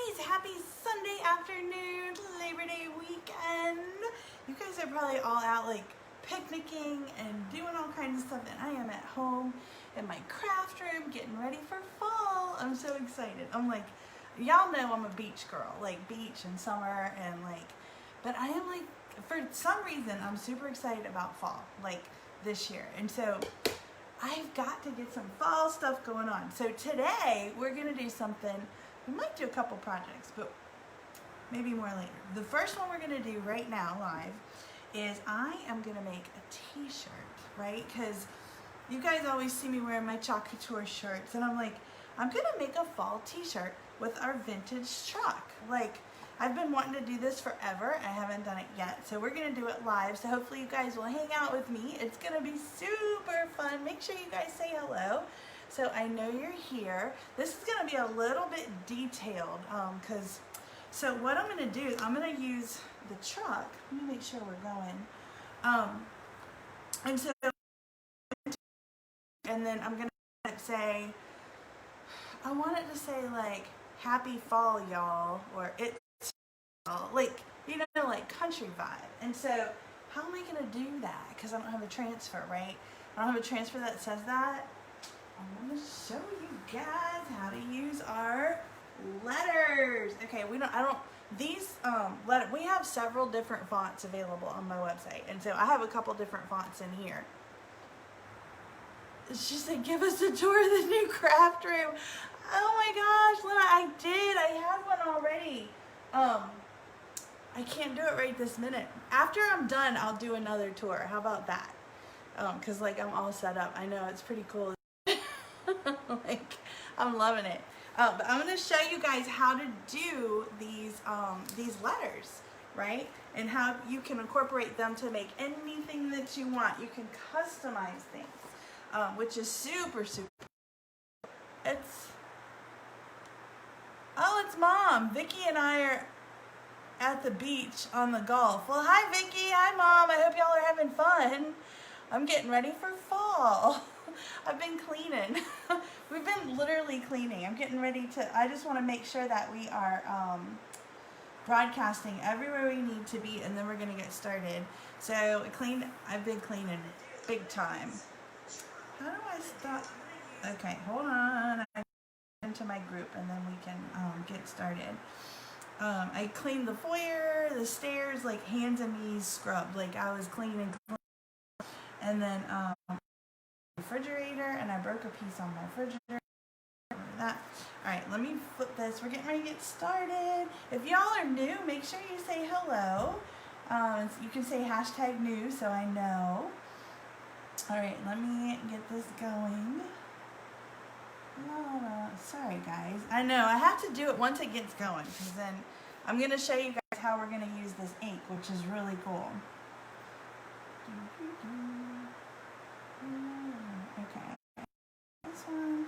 guys, happy Sunday afternoon, Labor Day weekend. You guys are probably all out like picnicking and doing all kinds of stuff, and I am at home in my craft room getting ready for fall. I'm so excited. I'm like, y'all know I'm a beach girl, like beach and summer and like, but I am like, for some reason, I'm super excited about fall, like this year. And so I've got to get some fall stuff going on. So today we're gonna do something. We might do a couple projects, but maybe more later. The first one we're gonna do right now live is I am gonna make a t-shirt, right? Because you guys always see me wearing my Chalk Couture shirts, and I'm like, I'm gonna make a fall t-shirt with our vintage truck. Like, I've been wanting to do this forever. I haven't done it yet, so we're gonna do it live. So hopefully you guys will hang out with me. It's gonna be super fun. Make sure you guys say hello. So I know you're here. This is gonna be a little bit detailed, so what I'm gonna do is I'm gonna use the truck. Let me make sure we're going. And then I'm gonna say, I want it to say like, happy fall, y'all, or it's like, you know, like country vibe. And so how am I gonna do that? Because I don't have a transfer, right? I don't have a transfer that says that. I'm gonna show you guys how to use our letters. Okay, we have several different fonts available on my website, and so I have a couple different fonts in here. She said, give us a tour of the new craft room. Oh my gosh, Lena, I had one already. I can't do it right this minute. After I'm done, I'll do another tour. How about that? Cause like I'm all set up. I know, it's pretty cool. Like, I'm loving it. But I'm gonna show you guys how to do these letters, right? And how you can incorporate them to make anything that you want. You can customize things, which is super. It's Mom. Vicky and I are at the beach on the Gulf. Well, hi Vicky, hi Mom. I hope y'all are having fun. I'm getting ready for fall. I've been cleaning. We've been literally cleaning. I'm getting ready to, I just want to make sure that we are broadcasting everywhere we need to be, and then we're going to get started. So I've been cleaning big time. How do I stop? Okay, hold on. I into my group and then we can get started. I cleaned the foyer, the stairs, like hands and knees scrubbed. Like I was cleaning. And then refrigerator, and I broke a piece on my refrigerator. That. All right, let me flip this. We're getting ready to get started. If y'all are new, make sure you say hello. You can say #new so I know. All right, let me get this going. Sorry guys. I know, I have to do it once it gets going, because then I'm going to show you guys how we're going to use this ink, which is really cool. Okay. This one.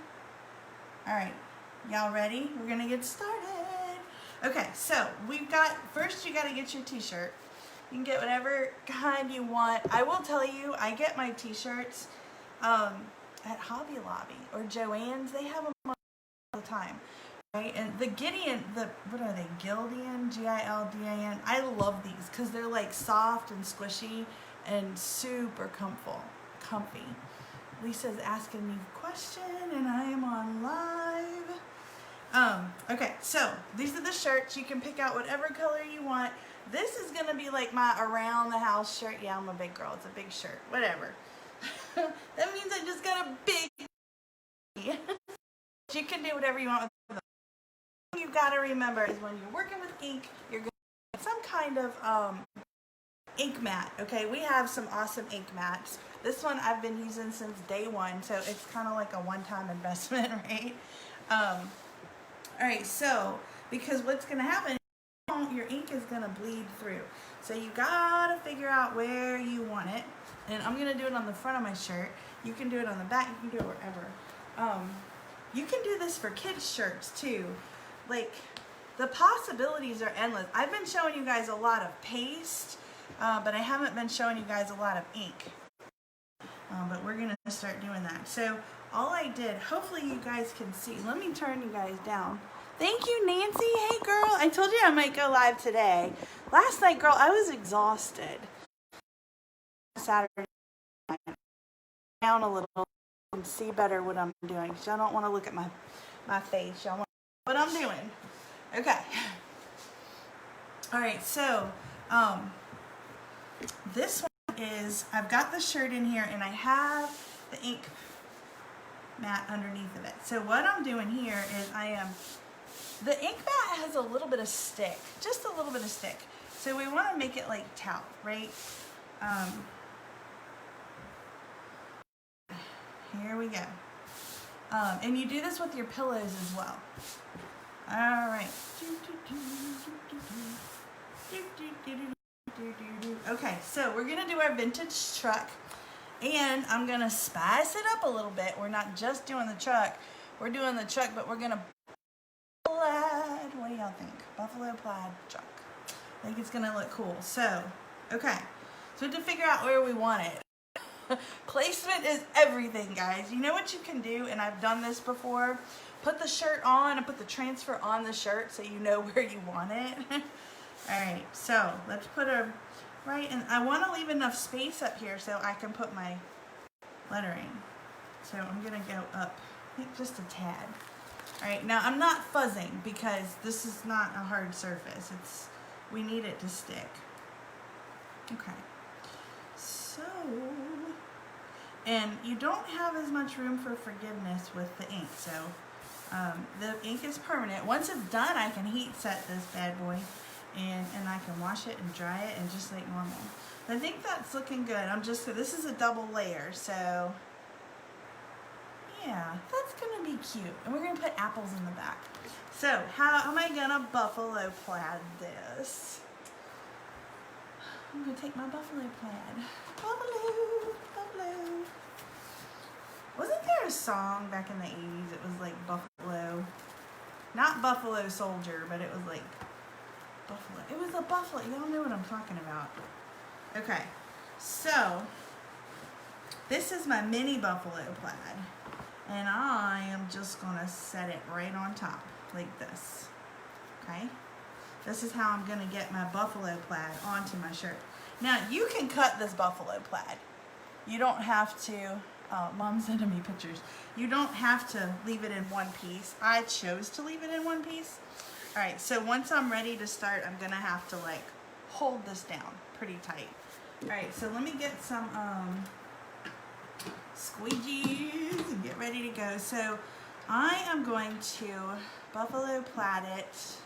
Alright, y'all ready? We're going to get started. Okay, so first you got to get your t-shirt. You can get whatever kind you want. I will tell you, I get my t-shirts at Hobby Lobby or Joann's. They have them all the time, right? And the Gideon, what are they? Gildan, Gildan. I love these because they're like soft and squishy and super comfy. Lisa's asking me a question, and I am on live. Okay, so these are the shirts. You can pick out whatever color you want. This is gonna be like my around the house shirt. Yeah, I'm a big girl. It's a big shirt. Whatever. That means I just got a big. You can do whatever you want with them. You've got to remember is when you're working with ink, you're going to get some kind of ink mat. Okay, we have some awesome ink mats. This one I've been using since day one, so it's kind of like a one-time investment, right? All right, so because what's going to happen, your ink is going to bleed through. So you got to figure out where you want it. And I'm going to do it on the front of my shirt. You can do it on the back. You can do it wherever. You can do this for kids' shirts too. Like, the possibilities are endless. I've been showing you guys a lot of paste, but I haven't been showing you guys a lot of ink. But we're going to start doing that. So all I did, hopefully you guys can see. Let me turn you guys down. Thank you, Nancy. Hey, girl. I told you I might go live today. Last night, girl, I was exhausted. Saturday night. Down a little and see better what I'm doing. Because y'all don't want to look at my face. Y'all want what I'm doing. Okay. All right, so this one is, I've got the shirt in here and I have the ink mat underneath of it. So what I'm doing here is the ink mat has a little bit of stick, just a little bit of stick. So we want to make it like towel, right? Here we go. And you do this with your pillows as well. All right. Okay, so we're gonna do our vintage truck, and I'm gonna spice it up a little bit. We're not just doing the truck, we're doing the truck, but we're gonna plaid. What do y'all think? Buffalo plaid truck. I think it's gonna look cool. So, okay, so we have to figure out where we want it. Placement is everything, guys. You know what you can do, and I've done this before. Put the shirt on and put the transfer on the shirt so you know where you want it. All right, so let's put a right, and I want to leave enough space up here so I can put my lettering. So I'm gonna go up, I think just a tad. All right, now I'm not fuzzing because this is not a hard surface. We need it to stick. Okay, so, and you don't have as much room for forgiveness with the ink, so the ink is permanent. Once it's done, I can heat set this bad boy, and I can wash it and dry it and just like normal. I think that's looking good. This is a double layer, so yeah, that's gonna be cute. And we're gonna put apples in the back. So how am I gonna buffalo plaid this? I'm gonna take my buffalo plaid. Buffalo. Wasn't there a song back in the 80s? It was like Buffalo, not Buffalo Soldier, but it was like Buffalo. It was a buffalo. Y'all know what I'm talking about. Okay, so this is my mini buffalo plaid, and I am just gonna set it right on top like this. Okay, this is how I'm gonna get my buffalo plaid onto my shirt. Now you can cut this buffalo plaid. You don't have to. Mom's sending me pictures. You don't have to leave it in one piece. I chose to leave it in one piece. All right, so once I'm ready to start, I'm gonna have to like hold this down pretty tight. All right, so let me get some squeegees and get ready to go. So I am going to buffalo plaid it.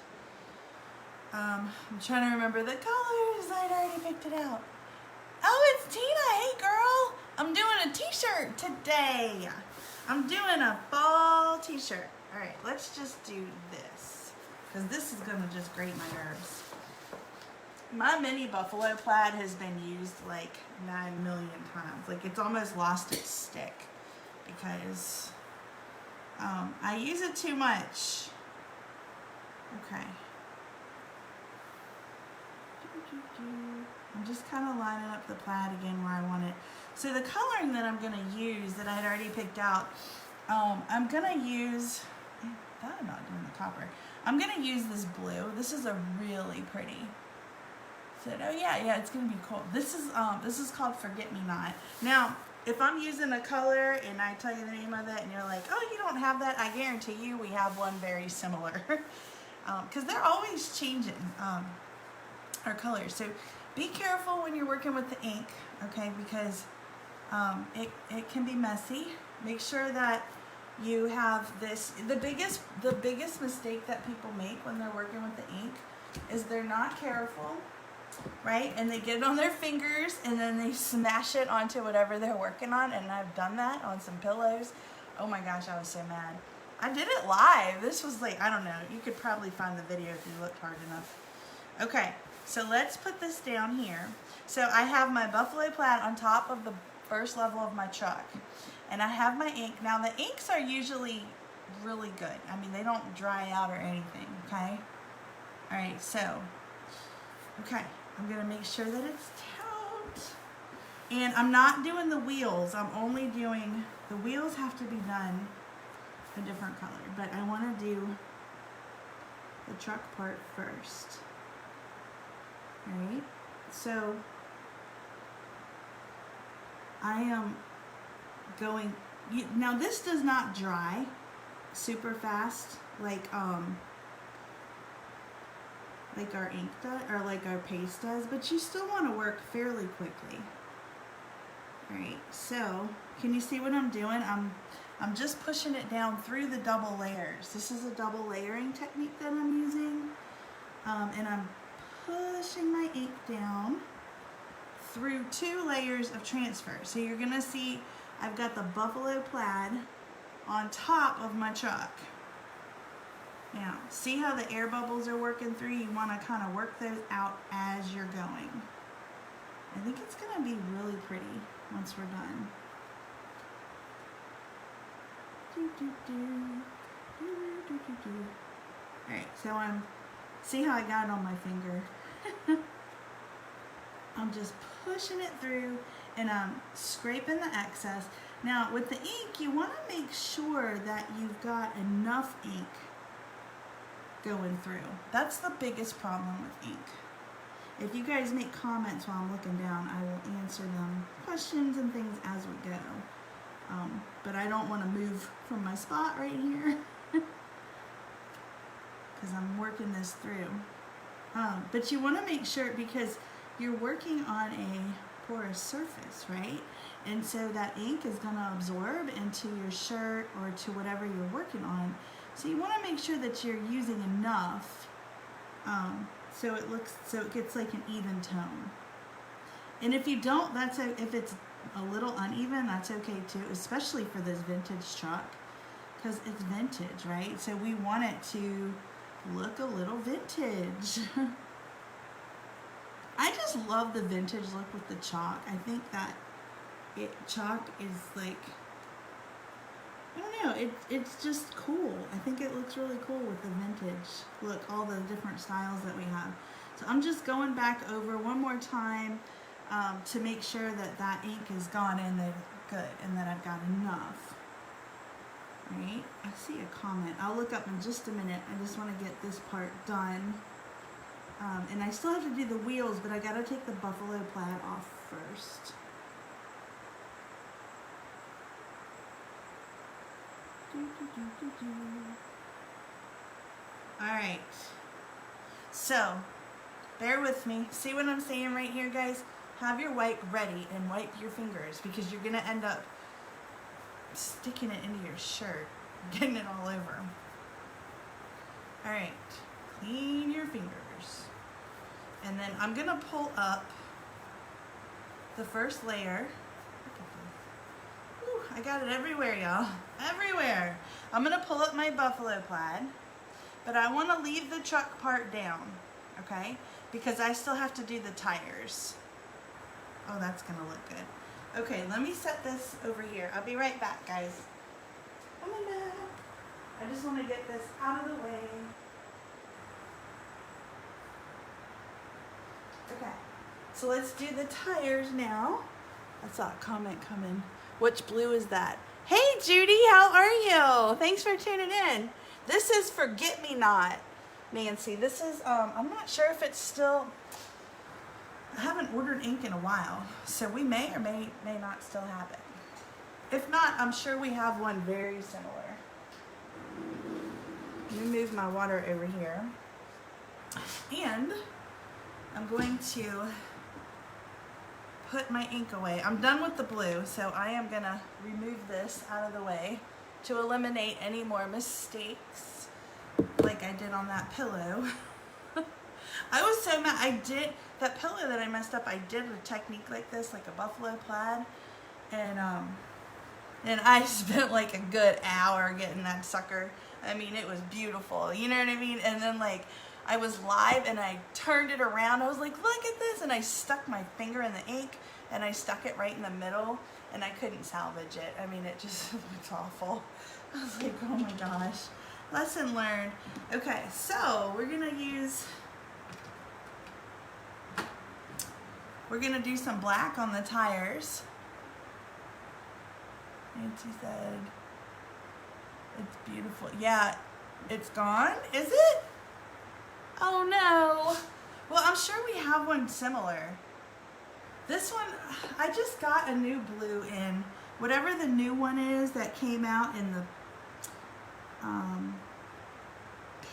I'm trying to remember the colors. I'd already picked it out. Oh, it's Tina. Hey, girl. I'm doing a t-shirt today. I'm doing a fall t-shirt. All right, let's just do this, because this is going to just grate my nerves. My mini buffalo plaid has been used like 9 million times. Like, it's almost lost its stick because I use it too much. Okay. I'm just kind of lining up the plaid again where I want it. So the coloring that I'm going to use that I had already picked out, I'm going to use, I thought about doing the copper. I'm going to use this blue. This is a really pretty. So, oh yeah, it's going to be cool. This is called Forget Me Not. Now, if I'm using a color and I tell you the name of it and you're like, oh, you don't have that, I guarantee you we have one very similar. Because they're always changing our colors. So be careful when you're working with the ink, okay, because it can be messy. Make sure that you have this. The biggest mistake that people make when they're working with the ink is they're not careful, right? And they get it on their fingers and then they smash it onto whatever they're working on. And I've done that on some pillows. Oh my gosh, I was so mad. I did it live. This was like, I don't know. You could probably find the video if you looked hard enough. Okay, so let's put this down here. So I have my buffalo plaid on top of the first level of my truck. And I have my ink. Now the inks are usually really good. I mean, they don't dry out or anything, okay? All right, so, okay. I'm gonna make sure that it's taut. And I'm not doing the wheels. I'm only doing, the wheels have to be done a different color. But I wanna do the truck part first. All right, so I am going, now this does not dry super fast like our ink does, or like our paste does, but you still want to work fairly quickly. All right, so can you see what I'm doing? I'm just pushing it down through the double layers. This is a double layering technique that I'm using, and I'm pushing my ink down through 2 layers of transfer. So you're gonna see I've got the buffalo plaid on top of my chalk. Now, see how the air bubbles are working through? You want to kind of work those out as you're going. I think it's going to be really pretty once we're done. Alright, so see how I got it on my finger? I'm just pushing it through and I'm scraping the excess. Now, with the ink, you want to make sure that you've got enough ink going through. That's the biggest problem with ink. If you guys make comments while I'm looking down, I will answer them questions and things as we go. But I don't want to move from my spot right here because I'm working this through. But you want to make sure, because you're working on a porous surface, right? And so that ink is going to absorb into your shirt or to whatever you're working on. So you want to make sure that you're using enough so it gets like an even tone. And if you don't, if it's a little uneven, that's okay too, especially for this vintage chalk, because it's vintage, right? So we want it to look a little vintage. I just love the vintage look with the chalk. I think that chalk is like, I don't know, it's just cool. I think it looks really cool with the vintage look, all the different styles that we have. So I'm just going back over one more time to make sure that that ink is gone in there good and that I've got enough. Right? I see a comment. I'll look up in just a minute. I just want to get this part done. And I still have to do the wheels, but I got to take the buffalo plaid off first. Alright, so bear with me. See what I'm saying right here, guys? Have your wipe ready and wipe your fingers, because you're going to end up sticking it into your shirt, getting it all over. Alright, clean your fingers. And then I'm going to pull up the first layer. I got it everywhere, y'all. Everywhere. I'm going to pull up my buffalo plaid, but I want to leave the truck part down, okay? Because I still have to do the tires. Oh, that's going to look good. Okay, let me set this over here. I'll be right back, guys. Coming back. I just want to get this out of the way. Okay, so let's do the tires now. I saw a comment come in. Which blue is that? Hey Judy, how are you? Thanks for tuning in. This is Forget Me Not, Nancy. This is, I'm not sure if it's still, I haven't ordered ink in a while, so we may or may not still have it. If not, I'm sure we have one very similar. Let me move my water over here. And I'm going to put my ink away. I'm done with the blue, so I am gonna remove this out of the way to eliminate any more mistakes like I did on that pillow. I was so mad. That pillow that I messed up, I did a technique like this, like a buffalo plaid, and I spent like a good hour getting that sucker. I mean, it was beautiful, you know what I mean? And then like I was live and I turned it around. I was like, look at this. And I stuck my finger in the ink and I stuck it right in the middle and I couldn't salvage it. I mean, it just looked awful. I was like, oh my gosh. Lesson learned. Okay, so we're going to do some black on the tires. Nancy said, it's beautiful. Yeah, it's gone, is it? Oh no. Well, I'm sure we have one similar. This one, I just got a new blue in. Whatever the new one is that came out in the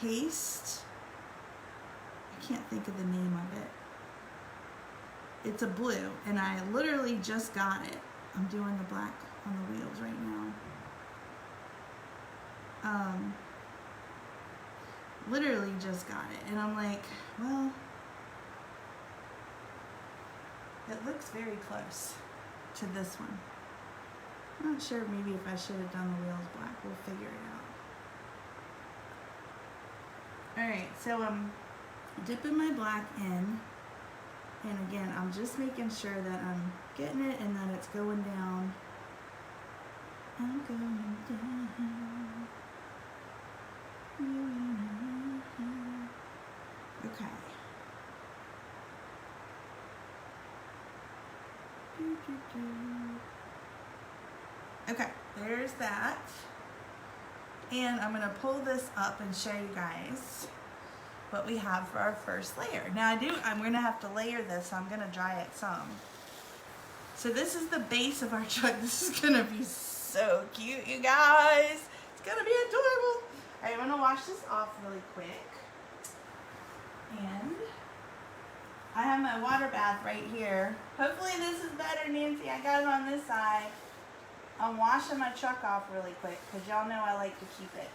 paste. I can't think of the name of it. It's a blue, and I literally just got it. I'm doing the black on the wheels right now. Literally just got it, and I'm like, well, it looks very close to this one. I'm not sure maybe if I should have done the wheels black. We'll figure it out. Alright, so I'm dipping my black in. And again, I'm just making sure that I'm getting it and that it's going down. I'm going down. Okay. Okay, there's that. And I'm going to pull this up and show you guys what we have for our first layer. Now I'm going to have to layer this, so I'm going to dry it some. So this is the base of our truck. This is going to be so cute, you guys. It's going to be adorable. All right, I'm going to wash this off really quick. And I have my water bath right here. Hopefully this is better, Nancy. I got it on this side. I'm washing my truck off really quick because y'all know I like to keep it.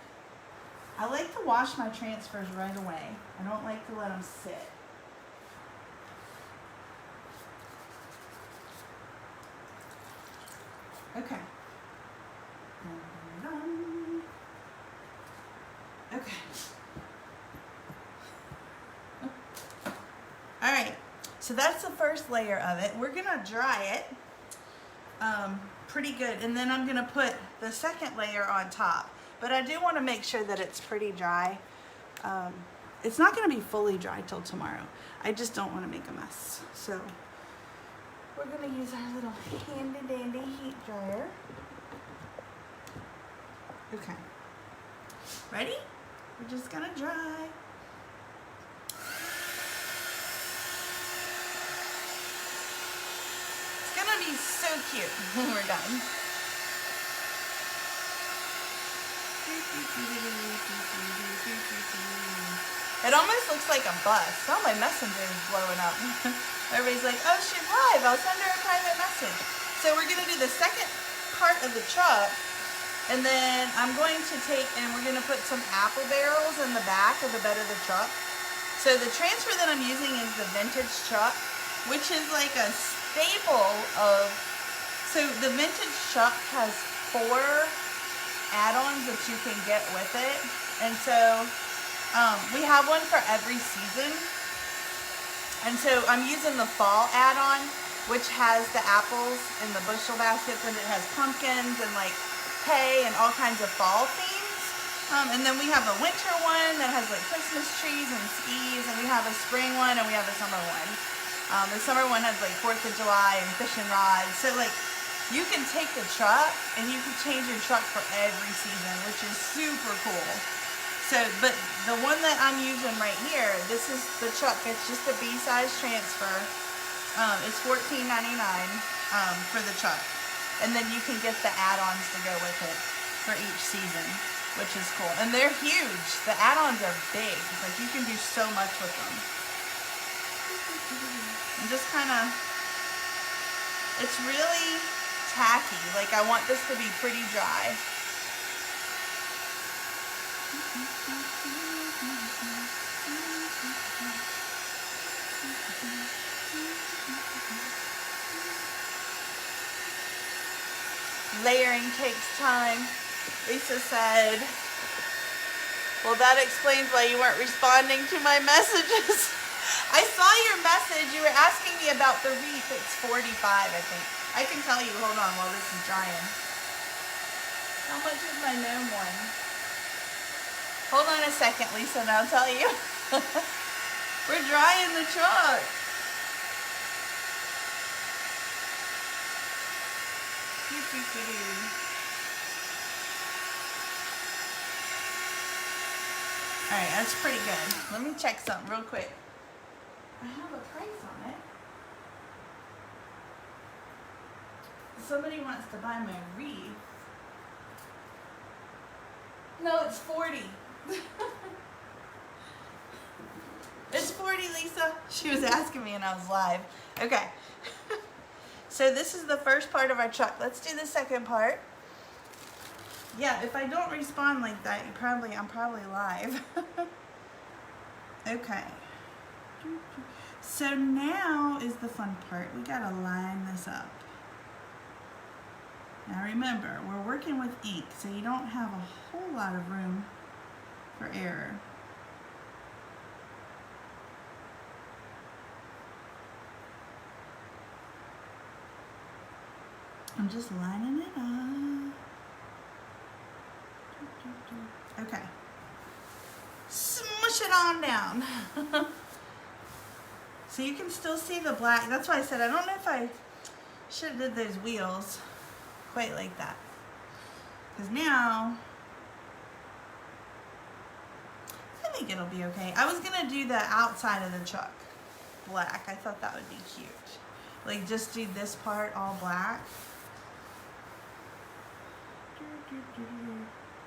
I like to wash my transfers right away. I don't like to let them sit. Okay. Okay. All right. So that's the first layer of it. We're gonna dry it pretty good, and then I'm gonna put the second layer on top. But I do want to make sure that it's pretty dry. It's not going to be fully dry till tomorrow. I just don't want to make a mess. So we're going to use our little handy dandy heat dryer. Okay. Ready? We're just going to dry. It's going to be so cute when we're done. It almost looks like a bus. Oh, my messenger is blowing up. Everybody's like, oh, she's live. I'll send her a private message. So we're going to do the second part of the truck. And then I'm going to take and we're going to put some apple barrels in the back of the bed of the truck. So the transfer that I'm using is the vintage truck, which is like a staple of, so the vintage truck has 4 add-ons that you can get with it, and so we have one for every season. And so I'm using the fall add-on, which has the apples in the bushel baskets, and it has pumpkins and like hay and all kinds of fall themes. And then we have a winter one that has like Christmas trees and skis, and we have a spring one, and we have a summer one. The summer one has like 4th of July and fishing rods. So like, you can take the truck and you can change your truck for every season, which is super cool. So, but the one that I'm using right here, this is the truck. It's just a B-size transfer. It's $14.99 for the truck. And then you can get the add-ons to go with it for each season, which is cool. And they're huge. The add-ons are big. Like, you can do so much with them. And just kind of, it's really tacky. Like, I want this to be pretty dry. Layering takes time. Lisa said, well, that explains why you weren't responding to my messages. I saw your message. You were asking me about the wreath. It's 45, I think. I can tell you, hold on while this is drying. How much is my gnome one? Hold on a second, Lisa, and I'll tell you. We're drying the truck. All right, that's pretty good. Let me check something real quick. I have a price on it. Somebody wants to buy my wreath. No, it's 40. It's 40, Lisa. She was asking me and I was live. Okay. So this is the first part of our truck. Let's do the second part. Yeah, if I don't respond like that, I'm probably live. Okay. So now is the fun part. We gotta line this up. Now remember, we're working with ink, so you don't have a whole lot of room for error. I'm just lining it up. Okay. Smush it on down. So you can still see the black. That's why I said I don't know if I should have did those wheels quite like that. Because now, I think it'll be okay. I was going to do the outside of the truck black. I thought that would be cute. Like just do this part all black.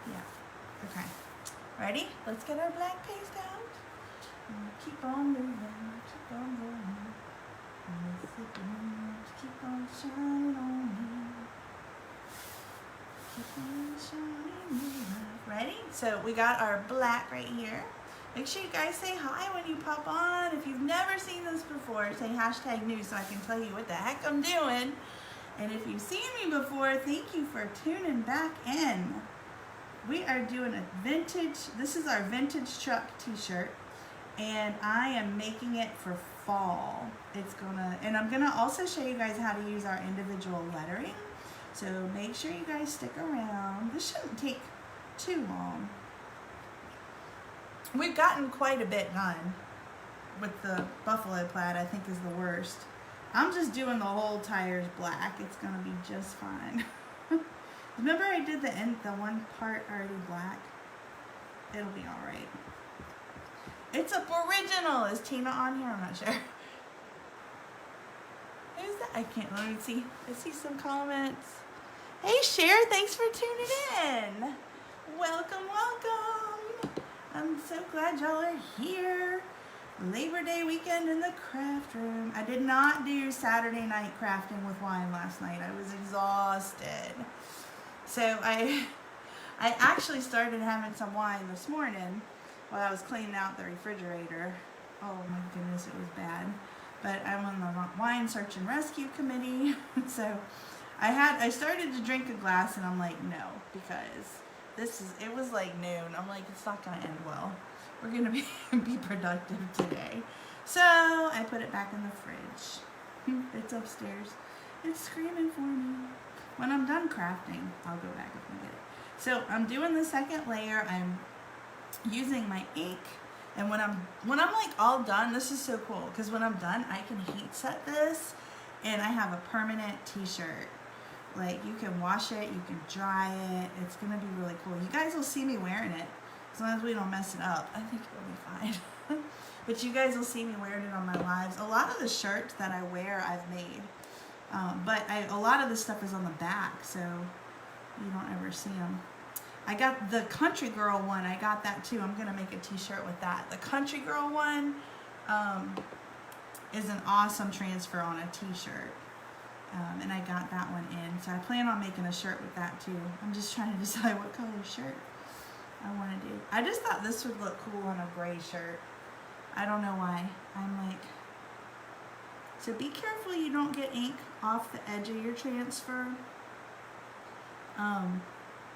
Yeah. Okay. Ready? Let's get our black paste out. Keep on moving. Keep on going. Keep on shining on me. Keep on shining me. Ready? So we got our black right here. Make sure you guys say hi when you pop on. If you've never seen this before, say #new so I can tell you what the heck I'm doing. And if you've seen me before, thank you for tuning back in. We are doing a vintage, this is our vintage truck t-shirt, and I am making it for fall. And I'm gonna also show you guys how to use our individual lettering. So make sure you guys stick around. This shouldn't take too long. We've gotten quite a bit done with the buffalo plaid. I think is the worst. I'm just doing the whole tires black. It's gonna be just fine. Remember I did the one part already black? It'll be all right. It's up original. Is Tina on here? I'm not sure. Who's that? I can't, let me see. I see some comments. Hey Cher, thanks for tuning in. Welcome, welcome. I'm so glad y'all are here. Labor Day weekend in the craft room. I did not do Saturday night crafting with wine last night. I was exhausted. So I actually started having some wine this morning while I was cleaning out the refrigerator. Oh my goodness, it was bad. But I'm on the wine search and rescue committee. So I started to drink a glass and I'm like, no, because it was like noon. I'm like, it's not gonna end well. We're gonna be productive today. So I put it back in the fridge. It's upstairs. It's screaming for me. When I'm done crafting, I'll go back and get it. So I'm doing the second layer. I'm using my ink, and when I'm like all done, this is so cool because when I'm done, I can heat set this, and I have a permanent t-shirt. Like you can wash it, you can dry it. It's gonna be really cool. You guys will see me wearing it. As long as we don't mess it up, I think it'll be fine. But you guys will see me wearing it on my lives. A lot of the shirts that I wear, I've made. But a lot of this stuff is on the back, so you don't ever see them. I got the Country Girl one. I got that too. I'm going to make a t-shirt with that. The Country Girl one is an awesome transfer on a t-shirt. And I got that one in. So I plan on making a shirt with that too. I'm just trying to decide what color shirt I want to do. I just thought this would look cool on a gray shirt. I don't know why. I'm like... So be careful you don't get ink off the edge of your transfer.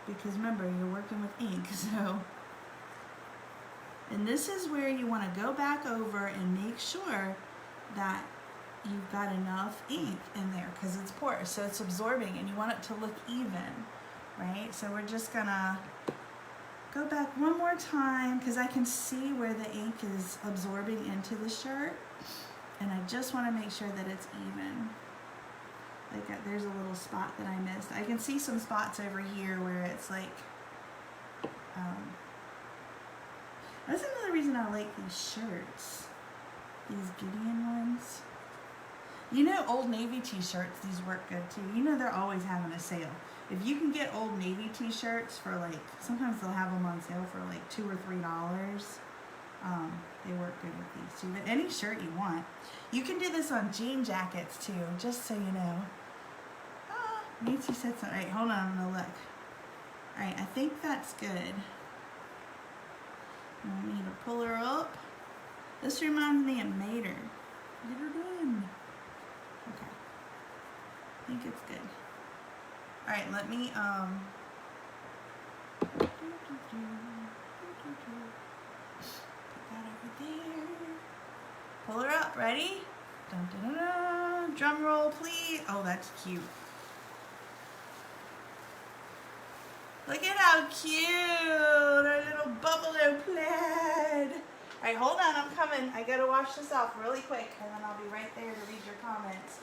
Because remember, you're working with ink, so. And this is where you want to go back over and make sure that you've got enough ink in there because it's porous, so it's absorbing and you want it to look even, right? So we're just gonna go back one more time because I can see where the ink is absorbing into the shirt. And I just want to make sure that it's even. Like there's a little spot that I missed. I can see some spots over here where it's like, That's another reason I like these shirts. These Gideon ones. You know, Old Navy t-shirts, these work good too. You know they're always having a sale. If you can get Old Navy t-shirts for like, sometimes they'll have them on sale for like $2 or $3. They work good with these too. But any shirt you want. You can do this on jean jackets too, just so you know. Nancy said something. Alright, hold on, I'm gonna look. Alright, I think that's good. I need to pull her up. This reminds me of Mater. Get her done. Okay. I think it's good. Alright, let me put that over there. Pull her up, ready? Dun, dun, dun, dun. Drum roll, please. Oh, that's cute. Look at how cute, our little buffalo plaid. All right, hold on, I'm coming. I gotta wash this off really quick, and then I'll be right there to read your comments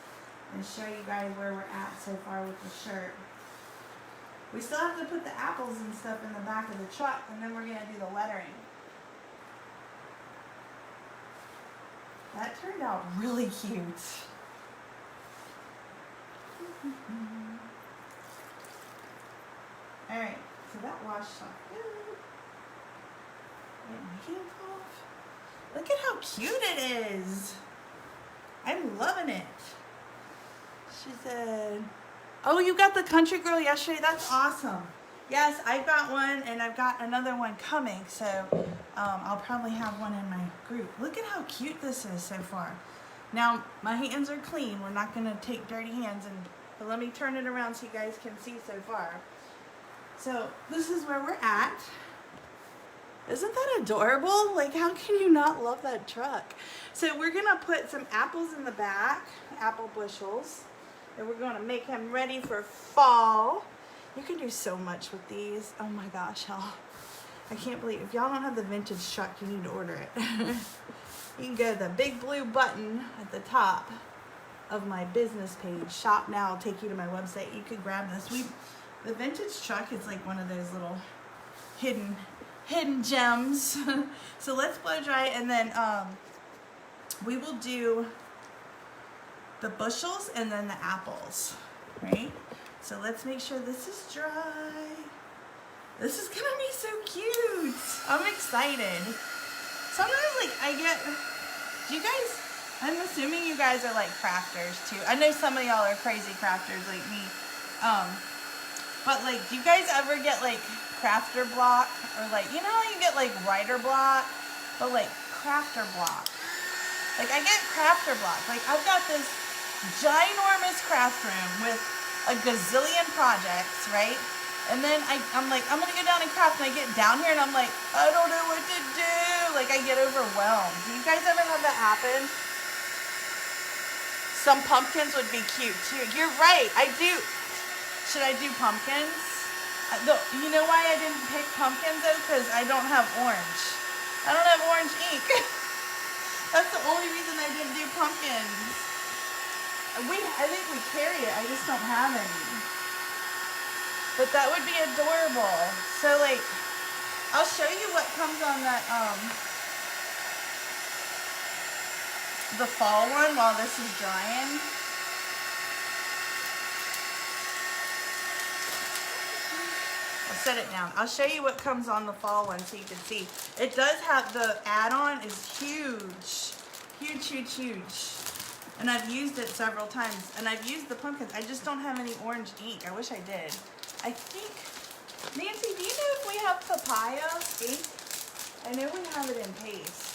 and show you guys where we're at so far with the shirt. We still have to put the apples and stuff in the back of the truck, and then we're gonna do the lettering. That turned out really cute. Alright, so that washed off good. Get my hand off. Look at how cute it is. I'm loving it. She said, oh, you got the country girl yesterday? That's awesome. Yes, I've got one, and I've got another one coming, so I'll probably have one in my group. Look at how cute this is so far. Now, my hands are clean. We're not going to take dirty hands, but let me turn it around so you guys can see so far. So, this is where we're at. Isn't that adorable? Like, how can you not love that truck? So, we're going to put some apples in the back, apple bushels, and we're going to make them ready for fall. You can do so much with these. Oh my gosh, y'all. I can't believe, if y'all don't have the vintage truck, you need to order it. You can go to the big blue button at the top of my business page. Shop now, will take you to my website. You could grab this. The vintage truck is like one of those little hidden gems. So let's blow dry it, and then we will do the bushels and then the apples, right? So let's make sure this is dry. This is gonna be so cute. I'm excited. Sometimes like do you guys, I'm assuming you guys are like crafters too. I know some of y'all are crazy crafters like me. But like, do you guys ever get like crafter block? Or like, you know how you get like writer block? But like crafter block. Like I get crafter block. Like I've got this ginormous craft room with a gazillion projects, right? And then I'm like, I'm gonna go down and craft, and I get down here and I'm like, I don't know what to do. Like I get overwhelmed. Do you guys ever have that happen? Some pumpkins would be cute too. You're right, I do. Should I do pumpkins? You know why I didn't pick pumpkins though? Because I don't have orange. I don't have orange ink. That's the only reason I didn't do pumpkins. I think we carry it, I just don't have any. But that would be adorable. So like, I'll show you what comes on that, the fall one while this is drying. I'll set it down. I'll show you what comes on the fall one so you can see. It does have, the add-on is huge. Huge, huge, huge. And I've used it several times. And I've used the pumpkins. I just don't have any orange ink. I wish I did. I think, Nancy, do you know if we have papaya ink? I know we have it in paste.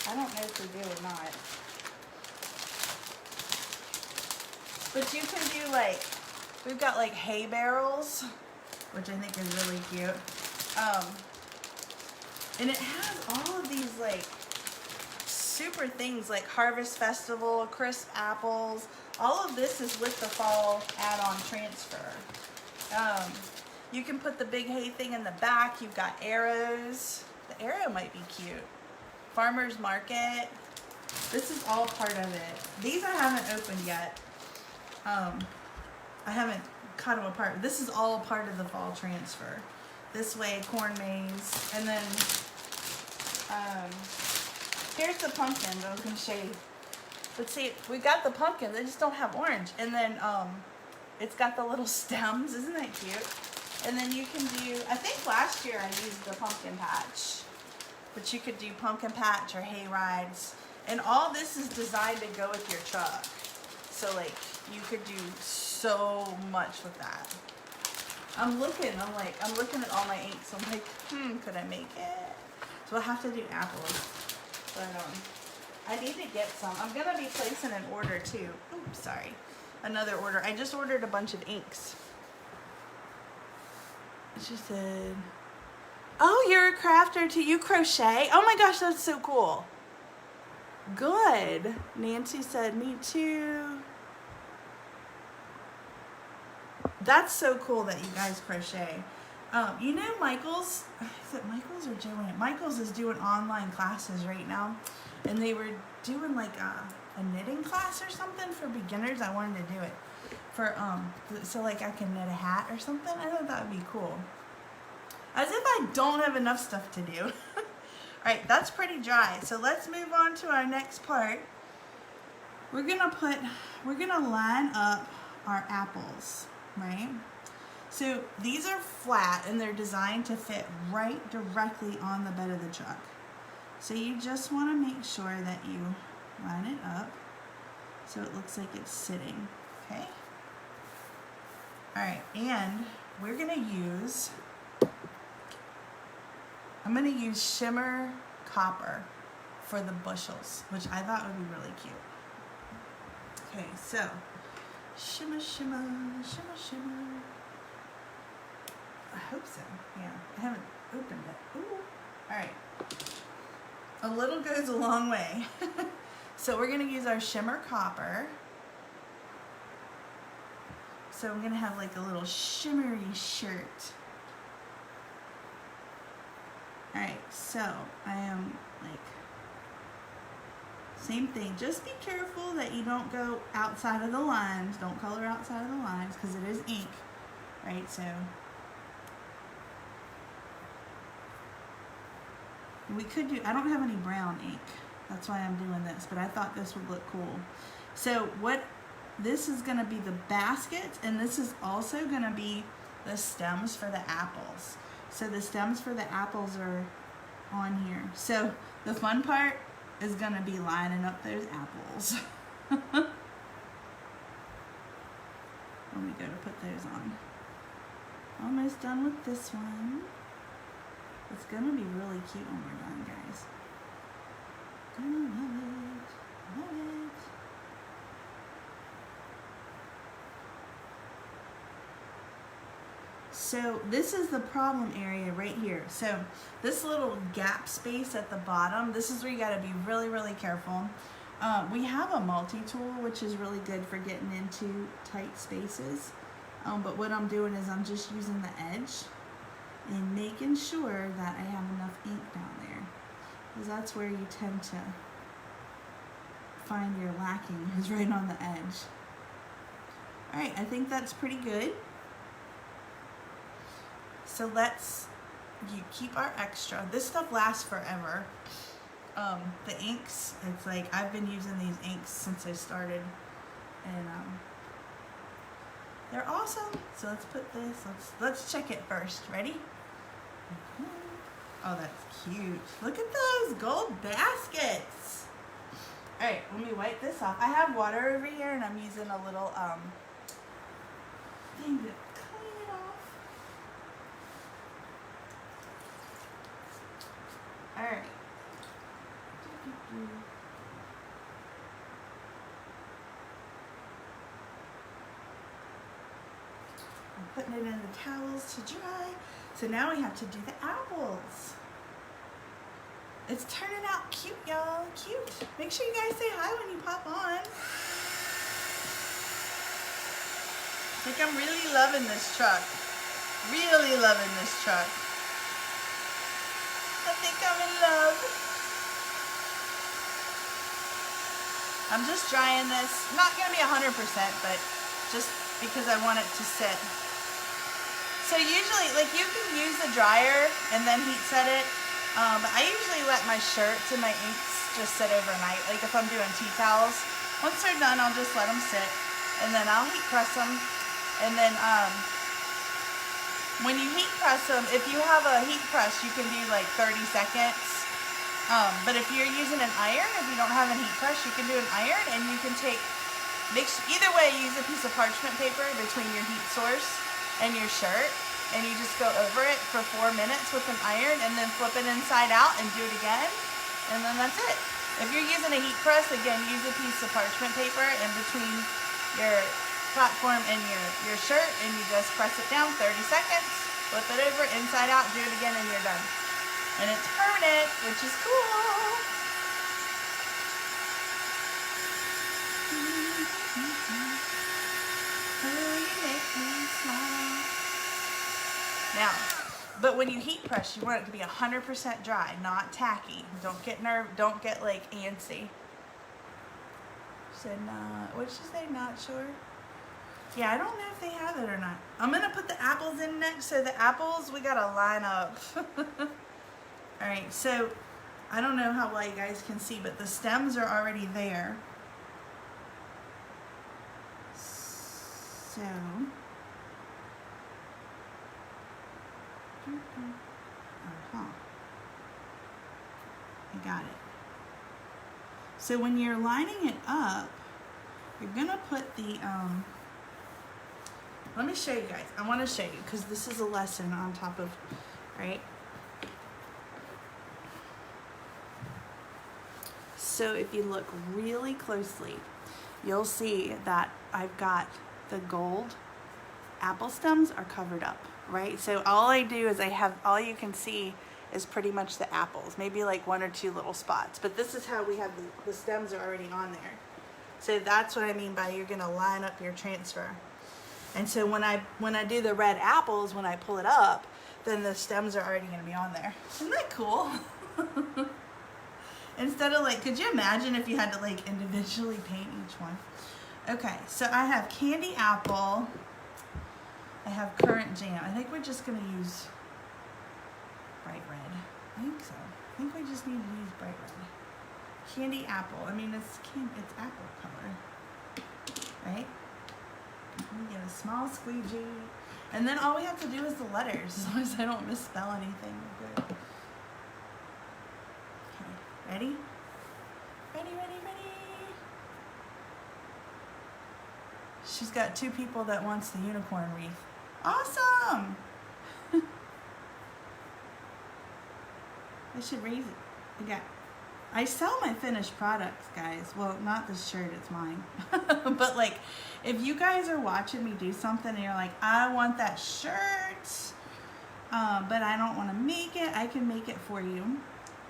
I don't know if we do or not. But you can do like, we've got like hay barrels, which I think is really cute. And it has all of these like super things like Harvest Festival, crisp apples. All of this is with the fall add-on transfer. You can put the big hay thing in the back. You've got arrows. The arrow might be cute. Farmer's Market. This is all part of it. These I haven't opened yet. I haven't cut them apart. This is all part of the fall transfer. This way, corn maze. And then Um, here's the pumpkins I was going to show you. Let's see, we got the pumpkins, they just don't have orange. And then it's got the little stems, isn't that cute? And then you can do, I think last year I used the pumpkin patch. But you could do pumpkin patch or hay rides. And all this is designed to go with your truck. So like, you could do so much with that. I'm looking at all my inks. I'm like, could I make it? So I'll have to do apples. But I need to get some. I'm gonna be placing an order too. Oops, sorry. Another order. I just ordered a bunch of inks. She said, oh, you're a crafter too. You crochet? Oh my gosh, that's so cool. Good. Nancy said, me too. That's so cool that you guys crochet. You know Michael's, is it Michael's or Joanne? Michael's is doing online classes right now. And they were doing like a knitting class or something for beginners. I wanted to do it. For, so like I can knit a hat or something. I thought that would be cool. As if I don't have enough stuff to do. Alright, that's pretty dry. So let's move on to our next part. We're gonna line up our apples, right? So these are flat and they're designed to fit right directly on the bed of the truck. So you just want to make sure that you line it up so it looks like it's sitting, okay? Alright, and we're gonna use, I'm gonna use shimmer copper for the bushels, which I thought would be really cute. Okay, so shimmer, shimmer, shimmer, shimmer. I hope so. Yeah, I haven't opened it. Ooh. All right. A little goes a long way. So we're gonna use our shimmer copper. So I'm gonna have like a little shimmery shirt. All right, so I am like, same thing. Just be careful that you don't go outside of the lines. Don't color outside of the lines because it is ink, right? So we could do, I don't have any brown ink. That's why I'm doing this, but I thought this would look cool. So this is gonna be the baskets, and this is also gonna be the stems for the apples. So the stems for the apples are on here. So the fun part is gonna be lining up those apples. When we go to put those on. Almost done with this one. It's gonna be really cute when we're done, guys. Gonna love it, love it. So this is the problem area right here. So this little gap space at the bottom, this is where you gotta be really, really careful. We have a multi-tool, which is really good for getting into tight spaces. But what I'm doing is I'm just using the edge and making sure that I have enough ink down there. Because that's where you tend to find your lacking, is right on the edge. Alright, I think that's pretty good. So you keep our extra. This stuff lasts forever. The inks, it's like I've been using these inks since I started, and they're awesome. So let's put this. Let's check it first. Ready? Oh, that's cute. Look at those gold baskets. All right, let me wipe this off. I have water over here, and I'm using a little thing to clean it off. All right. I'm putting it in the towels to dry. So now we have to do the apples. It's turning out cute, y'all. Cute. Make sure you guys say hi when you pop on. Like, I'm really loving this truck. Really loving this truck. I think I'm in love. I'm just drying this. Not gonna be 100%, but just because I want it to sit. So usually, like, you can use the dryer and then heat set it, But I usually let my shirts and my inks just sit overnight. Like if I'm doing tea towels, once they're done, I'll just let them sit, and then I'll heat press them. And then when you heat press them, if you have a heat press, you can do like 30 seconds. But if you're using an iron, if you don't have a heat press, you can do an iron, and you can either way, use a piece of parchment paper between your heat source and your shirt, and you just go over it for 4 minutes with an iron, and then flip it inside out and do it again, and then that's it. If you're using a heat press, again, use a piece of parchment paper in between your platform and your shirt, and you just press it down 30 seconds, flip it over, inside out, do it again, and you're done. And it's permanent, which is cool. Now, but when you heat press, you want it to be 100% dry, not tacky. Don't get like antsy. Said not, what'd she say, not sure? Yeah, I don't know if they have it or not. I'm gonna put the apples in next. So the apples, we gotta line up. All right, so I don't know how well you guys can see, but the stems are already there. So, I got it. So when you're lining it up, you're gonna put the, let me show you guys. I wanna show you, because this is a lesson on top of, right? So if you look really closely, you'll see that I've got the gold apple stems are covered up, right? So all I do is all you can see is pretty much the apples, maybe like 1 or 2 little spots. But this is how we have the stems are already on there. So that's what I mean by you're gonna line up your transfer. And so when I do the red apples, when I pull it up, then the stems are already gonna be on there. Isn't that cool? Instead of like, could you imagine if you had to like individually paint each one? Okay, so I have candy apple. I have currant jam. I think we're just gonna use bright red. I think so. I think we just need to use bright red. Candy apple. I mean, it's apple color, right? We get a small squeegee, and then all we have to do is the letters, as long as I don't misspell anything. We're good. Okay, ready? Ready, ready, ready. She's got 2 people that wants the unicorn wreath. Awesome! I should raise it. Okay. I sell my finished products, guys. Well, not this shirt, it's mine. But like, if you guys are watching me do something and you're like, I want that shirt, but I don't want to make it, I can make it for you,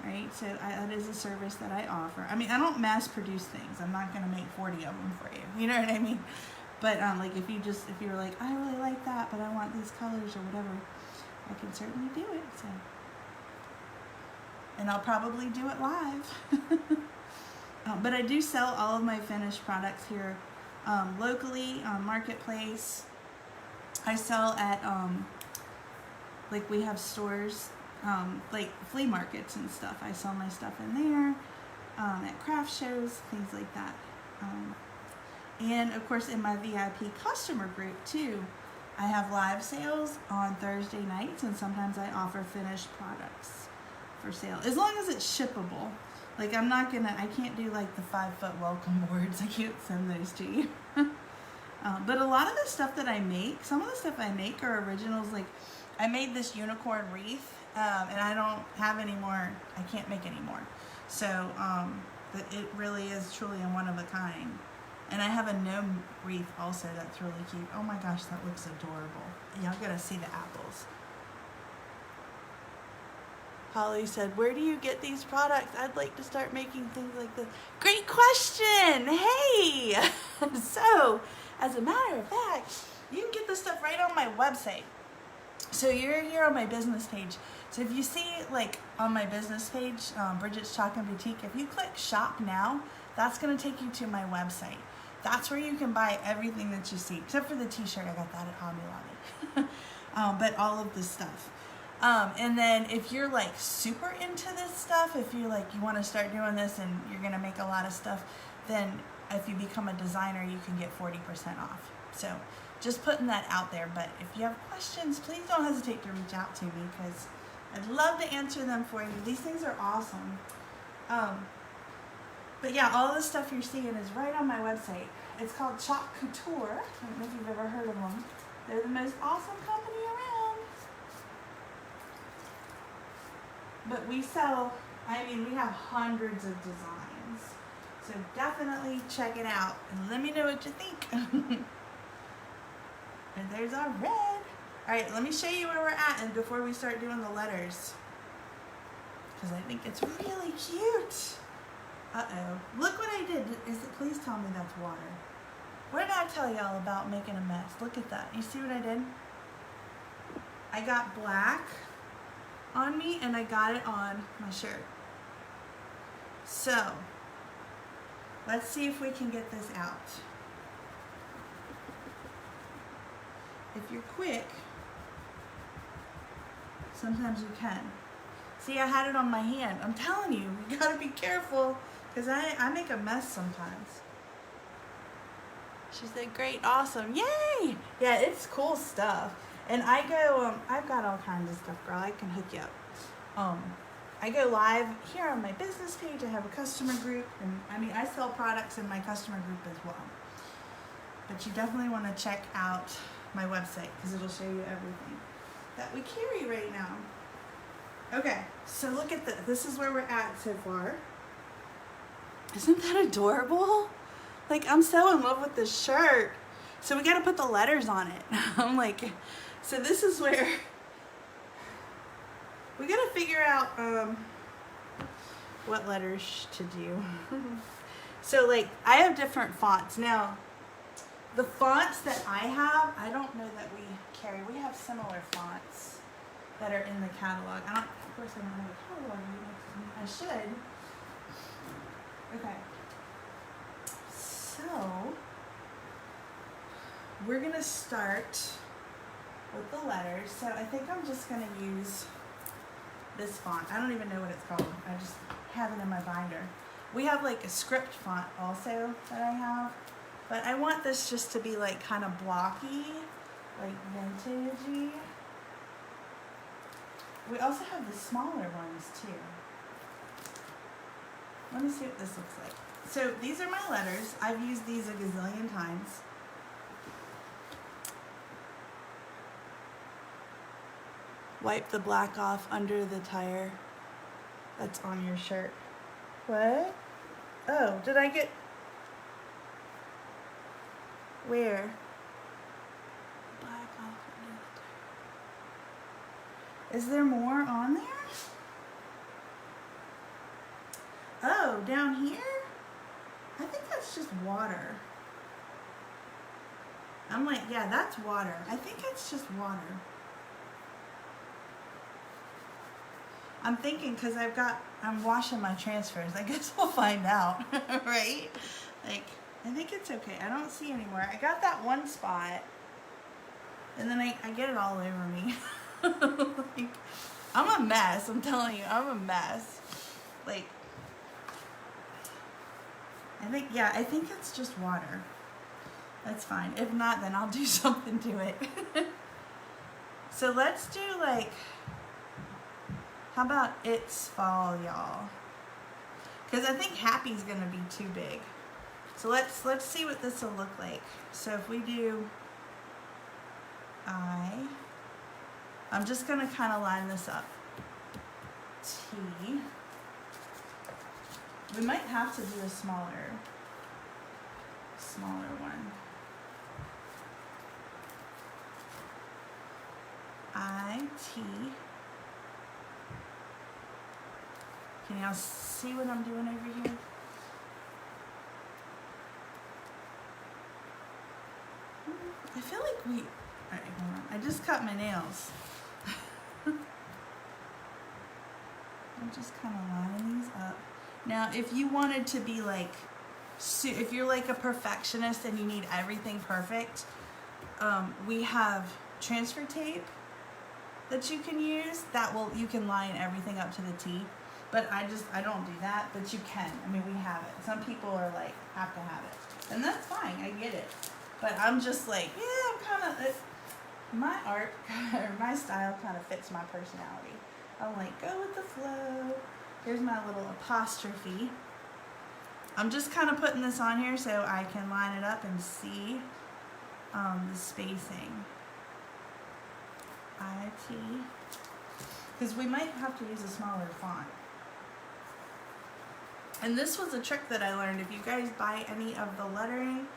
right? So that is a service that I offer. I mean, I don't mass produce things. I'm not going to make 40 of them for you. You know what I mean? But like, if you're like, I really like that, but I want these colors or whatever, I can certainly do it. So. And I'll probably do it live. But I do sell all of my finished products here locally on Marketplace. I sell at, like we have stores, like flea markets and stuff. I sell my stuff in there, at craft shows, things like that. And of course in my VIP customer group too, I have live sales on Thursday nights, and sometimes I offer finished products for sale, as long as it's shippable. Like I can't do like the 5-foot welcome boards. I can't send those to you. But a lot of the stuff that I make, some of the stuff I make are originals. Like I made this unicorn wreath, and I don't have any more, I can't make any more. So, but it really is truly a one of a kind. And I have a gnome wreath also that's really cute. Oh my gosh, that looks adorable. Y'all gotta see the apples. Holly said, where do you get these products? I'd like to start making things like this. Great question. Hey. So, as a matter of fact, you can get this stuff right on my website. So you're here on my business page. So if you see like on my business page, Bridget's Chalk and Boutique, if you click shop now, that's going to take you to my website. That's where you can buy everything that you see, except for the t-shirt. I got that at Hobby Lobby. But all of this stuff. And then if you're like super into this stuff, if you like, you want to start doing this and you're going to make a lot of stuff, then if you become a designer, you can get 40% off. So just putting that out there. But if you have questions, please don't hesitate to reach out to me because I'd love to answer them for you. These things are awesome. But yeah, all the stuff you're seeing is right on my website. It's called Chalk Couture. I don't know if you've ever heard of them. They're the most awesome company around. But we sell, I mean, we have hundreds of designs. So definitely check it out and let me know what you think. And there's our red. All right, let me show you where we're at and before we start doing the letters. Because I think it's really cute. Uh-oh. Look what I did. Please tell me that's water. What did I tell y'all about making a mess? Look at that. You see what I did? I got black on me and I got it on my shirt. So, let's see if we can get this out. If you're quick, sometimes you can. See, I had it on my hand. I'm telling you, you gotta be careful because I make a mess sometimes. She said, great, awesome, yay! Yeah, it's cool stuff. And I go, I've got all kinds of stuff, girl. I can hook you up. I go live here on my business page. I have a customer group, and I mean, I sell products in my customer group as well. But you definitely want to check out my website because it'll show you everything that we carry right now. Okay, so look at this. This is where we're at so far. Isn't that adorable? Like, I'm so in love with this shirt. So we got to put the letters on it. I'm like, so this is where we got to figure out what letters to do. So like, I have different fonts. Now, the fonts that I have, I don't know that we carry. We have similar fonts that are in the catalog. Of course, I don't have a catalog. I should. Okay. So, we're going to start with the letters. So, I think I'm just going to use this font. I don't even know what it's called. I just have it in my binder. We have like a script font also that I have. But I want this just to be like kind of blocky, like vintagey. We also have the smaller ones too. Let me see what this looks like. So these are my letters. I've used these a gazillion times. Wipe the black off under the tire that's on your shirt. What? Oh, did I get... Where? Black off under the tire. Is there more on there? Oh, down here? I think that's just water. I'm like, yeah, that's water. I think it's just water. I'm thinking because I'm washing my transfers. I guess we'll find out, right? Like, I think it's okay. I don't see anymore. I got that one spot, and then I get it all over me. Like, I'm a mess. I'm telling you, I'm a mess. Like, I think it's just water. That's fine. If not, then I'll do something to it. So let's do like, how about It's Fall, y'all? Because I think Happy's gonna be too big. So let's see what this will look like. So if we do I'm just gonna kind of line this up. T. We might have to do a smaller one. I-T. Can y'all see what I'm doing over here? I feel like all right, hold on. I just cut my nails. I'm just kind of lining these up. Now, if you wanted to be like, if you're like a perfectionist and you need everything perfect, we have transfer tape that you can use that you can line everything up to the T. But I don't do that, but you can. I mean, we have it. Some people are like, have to have it. And that's fine, I get it. But I'm just like, yeah, I'm kind of, my art, or my style kind of fits my personality. I'm like, go with the flow. Here's my little apostrophe. I'm just kind of putting this on here so I can line it up and see the spacing. IT. Because we might have to use a smaller font. And this was a trick that I learned. If you guys buy any of the lettering,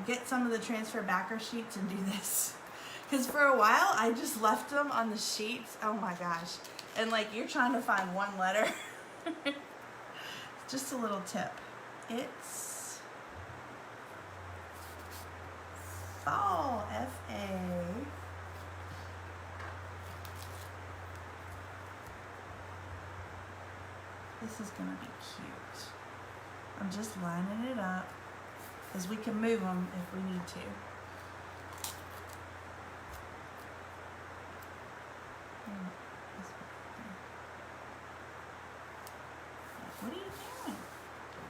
get some of the transfer backer sheets and do this. Because for a while, I just left them on the sheets. Oh my gosh. And like, you're trying to find one letter. Just a little tip. It's fall, F-A. This is gonna be cute. I'm just lining it up because we can move them if we need to. What are you doing?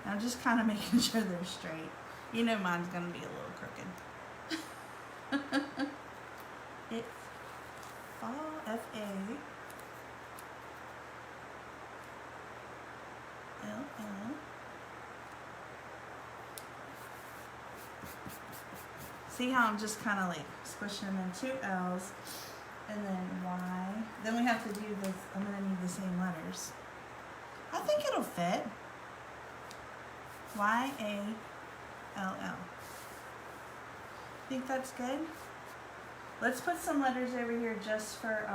I'm just kind of making sure they're straight. You know mine's gonna be a little crooked. It's fall, F-A. L-L. See how I'm just kind of like squishing them in two L's and then Y. Then we have to do this. I'm going to need the same letters. I think it'll fit. Y-A-L-L. Think that's good? Let's put some letters over here just for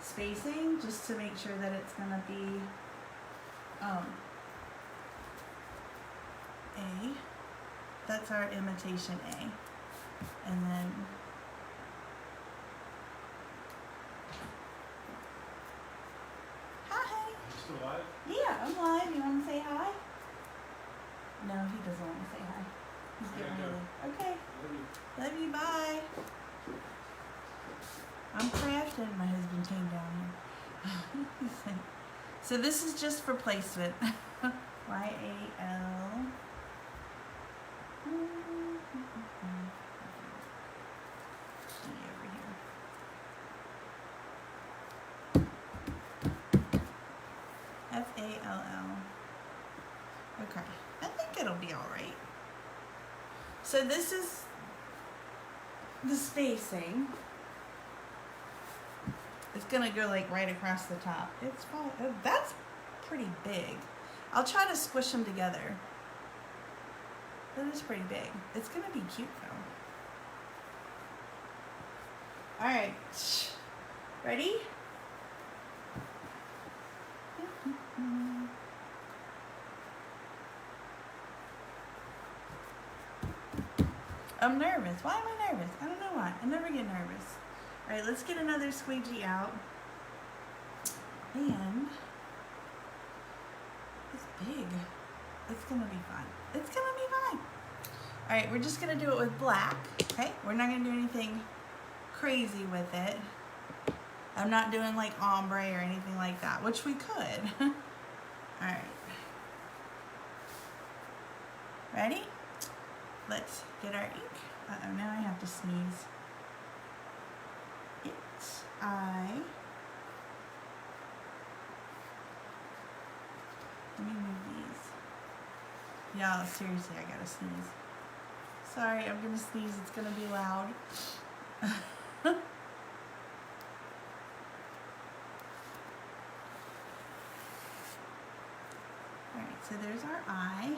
spacing, just to make sure that it's going to be A. That's our imitation A. And then hi. You still live? Yeah, I'm live. You want to say hi? No, he doesn't want to say hi. He's getting ready. Okay. Love you. Bye. I'm crafting. My husband came down here. He's like, so this is just for placement. Y-A-L. Over here. F-A-L-L. Okay. I think it'll be all right. So this is the spacing. It's gonna go like right across the top. It's fine. Oh, that's pretty big. I'll try to squish them together. That is pretty big. It's gonna be cute though. All right, ready? I'm nervous. Why am I nervous? I don't know why. I never get nervous. All right, let's get another squeegee out. And it's big. It's gonna be fun. It's gonna be fine. All right, we're just gonna do it with black, okay? We're not gonna do anything crazy with it. I'm not doing like ombre or anything like that, which we could. All right. Ready? Let's get our ink. Uh-oh, now I have to sneeze. It's I. Let me move these. Y'all, seriously, I gotta sneeze. Sorry, I'm gonna sneeze. It's gonna be loud. Alright, so there's our eye.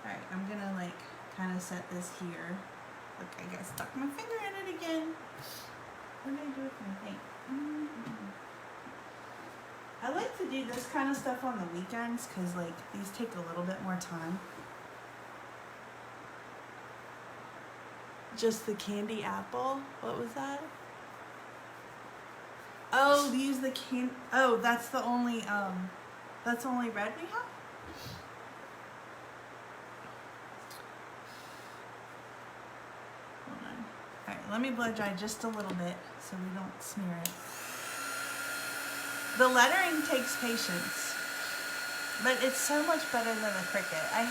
Alright, I'm gonna like kind of set this here. Look, I got stuck my finger in it again. What did I do with my paint? I like to do this kind of stuff on the weekends because like these take a little bit more time. Just the candy apple. What was that? Oh, use the can. Oh, that's the only red we have. let me blow dry just a little bit so we don't smear it. The lettering takes patience, but it's so much better than the Cricut. I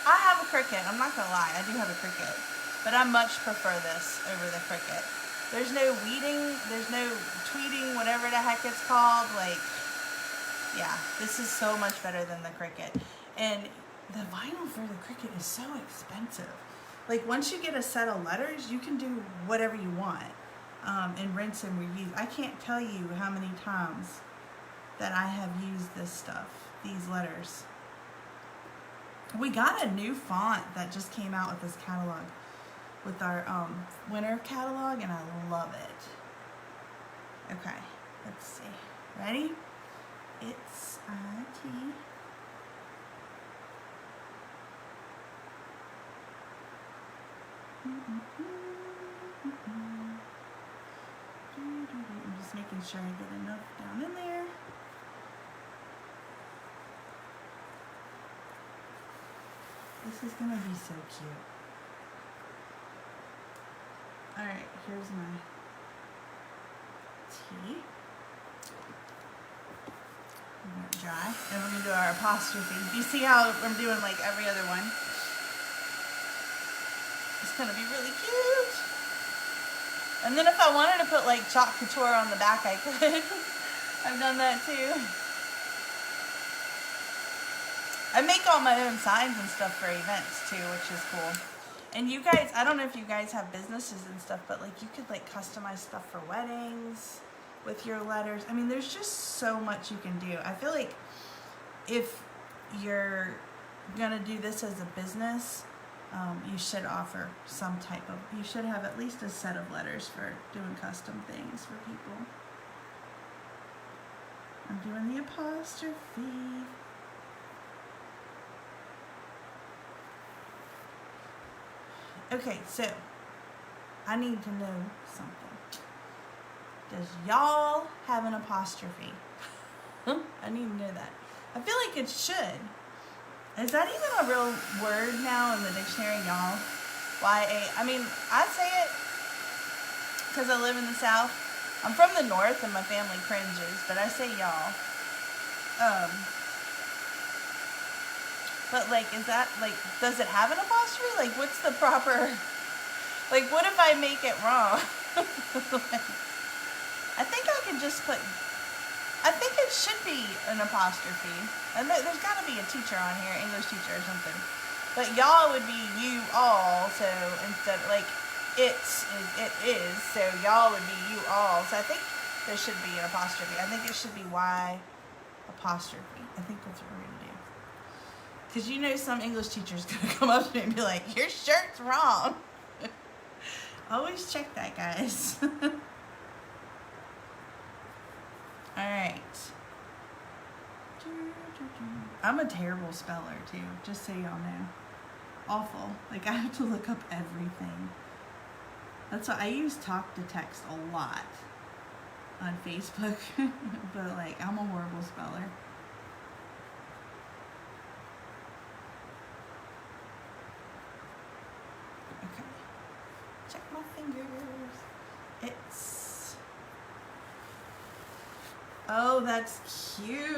have a Cricut, I'm not gonna lie, I do have a Cricut, but I much prefer this over the Cricut. There's no weeding, there's no tweeting, whatever the heck it's called. Like, yeah, this is so much better than the Cricut. And the vinyl for the Cricut is so expensive. Like, once you get a set of letters, you can do whatever you want, and rinse and reuse. I can't tell you how many times that I have used this stuff, these letters. We got a new font that just came out with this catalog, with our winter catalog, and I love it. Okay, let's see. Ready? It's T. I'm just making sure I get enough down in there. This is gonna be so cute. Alright, here's my T. I'm gonna dry. And we're gonna do our apostrophe. Do you see how I'm doing like every other one? It's gonna be really cute. And then if I wanted to put like chalk couture on the back, I could. I've done that too. I make all my own signs and stuff for events too, which is cool. And you guys, I don't know if you guys have businesses and stuff, but like you could like customize stuff for weddings with your letters. I mean, there's just so much you can do. I feel like if you're gonna do this as a business, you should offer some type of, you should have at least a set of letters for doing custom things for people. I'm doing the apostrophe. Okay, so I need to know something. Does y'all have an apostrophe? I need to know that. I feel like it should. Is that even a real word now in the dictionary, y'all? Y-A. I mean, I say it because I live in the South. I'm from the North and my family cringes, but I say y'all. But like, is that like, does it have an apostrophe? Like, what's the proper, like, what if I make it wrong? Like, I think I can just put, I think it should be an apostrophe. And there's got to be a teacher on here, English teacher or something. But y'all would be you all, so instead, like, it is, so y'all would be you all. So I think there should be an apostrophe. I think it should be Y apostrophe. I think that's what we're going to do. Because you know some English teacher's going to come up to me and be like, your shirt's wrong. Always check that, guys. Alright. I'm a terrible speller, too. Just so y'all know. Awful. Like, I have to look up everything. That's why I use talk to text a lot on Facebook. But, like, I'm a horrible speller. Okay. Check my fingers. It's... Oh, that's cute.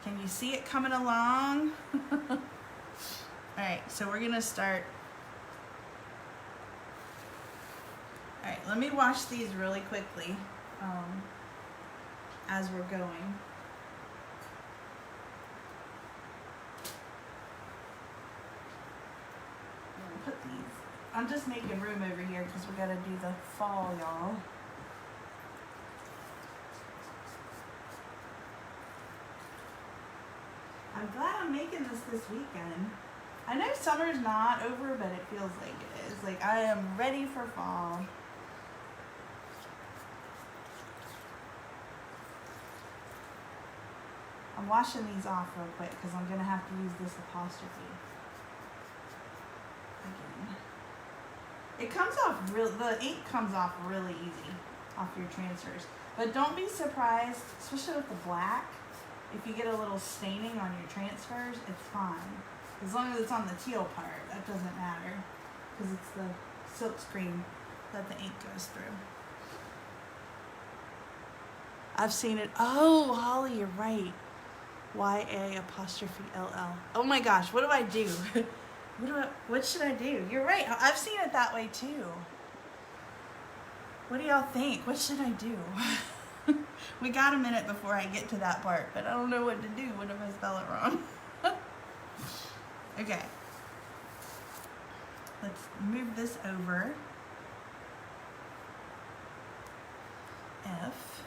Can you see it coming along? Alright, so we're going to start. Alright, let me wash these really quickly as we're going. Put these. I'm just making room over here because we got to do the fall, y'all. I'm glad I'm making this weekend. I know summer's not over, but it feels like it is. Like, I am ready for fall. I'm washing these off real quick because I'm going to have to use this apostrophe again. It comes off the ink comes off really easy off your transfers. But don't be surprised, especially with the black, if you get a little staining on your transfers, it's fine. As long as it's on the teal part, that doesn't matter because it's the silk screen that the ink goes through. I've seen it. Oh, Holly, you're right. YA''LL. Oh my gosh, what do I do? What should I do? You're right. I've seen it that way too. What do y'all think? What should I do? We got a minute before I get to that part, but I don't know what to do. What if I spell it wrong? Okay. Let's move this over. F.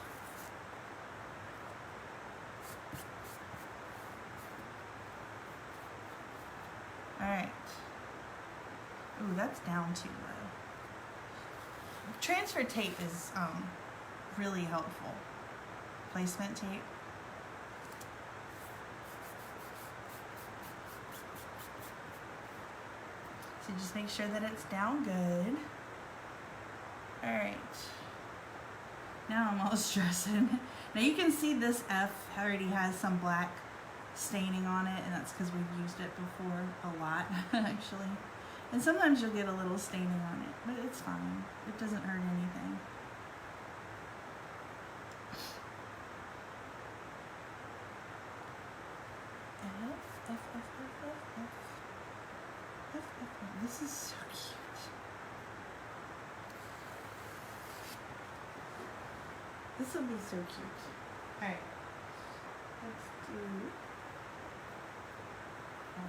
All right. Ooh, that's down too low. Transfer tape is really helpful. Placement tape. So just make sure that it's down good. All right. Now I'm all stressing. Now you can see this F already has some black staining on it, and that's because we've used it before a lot, actually. And sometimes you'll get a little staining on it, but it's fine. It doesn't hurt anything. This is so cute. This will be so cute. All right, let's do F.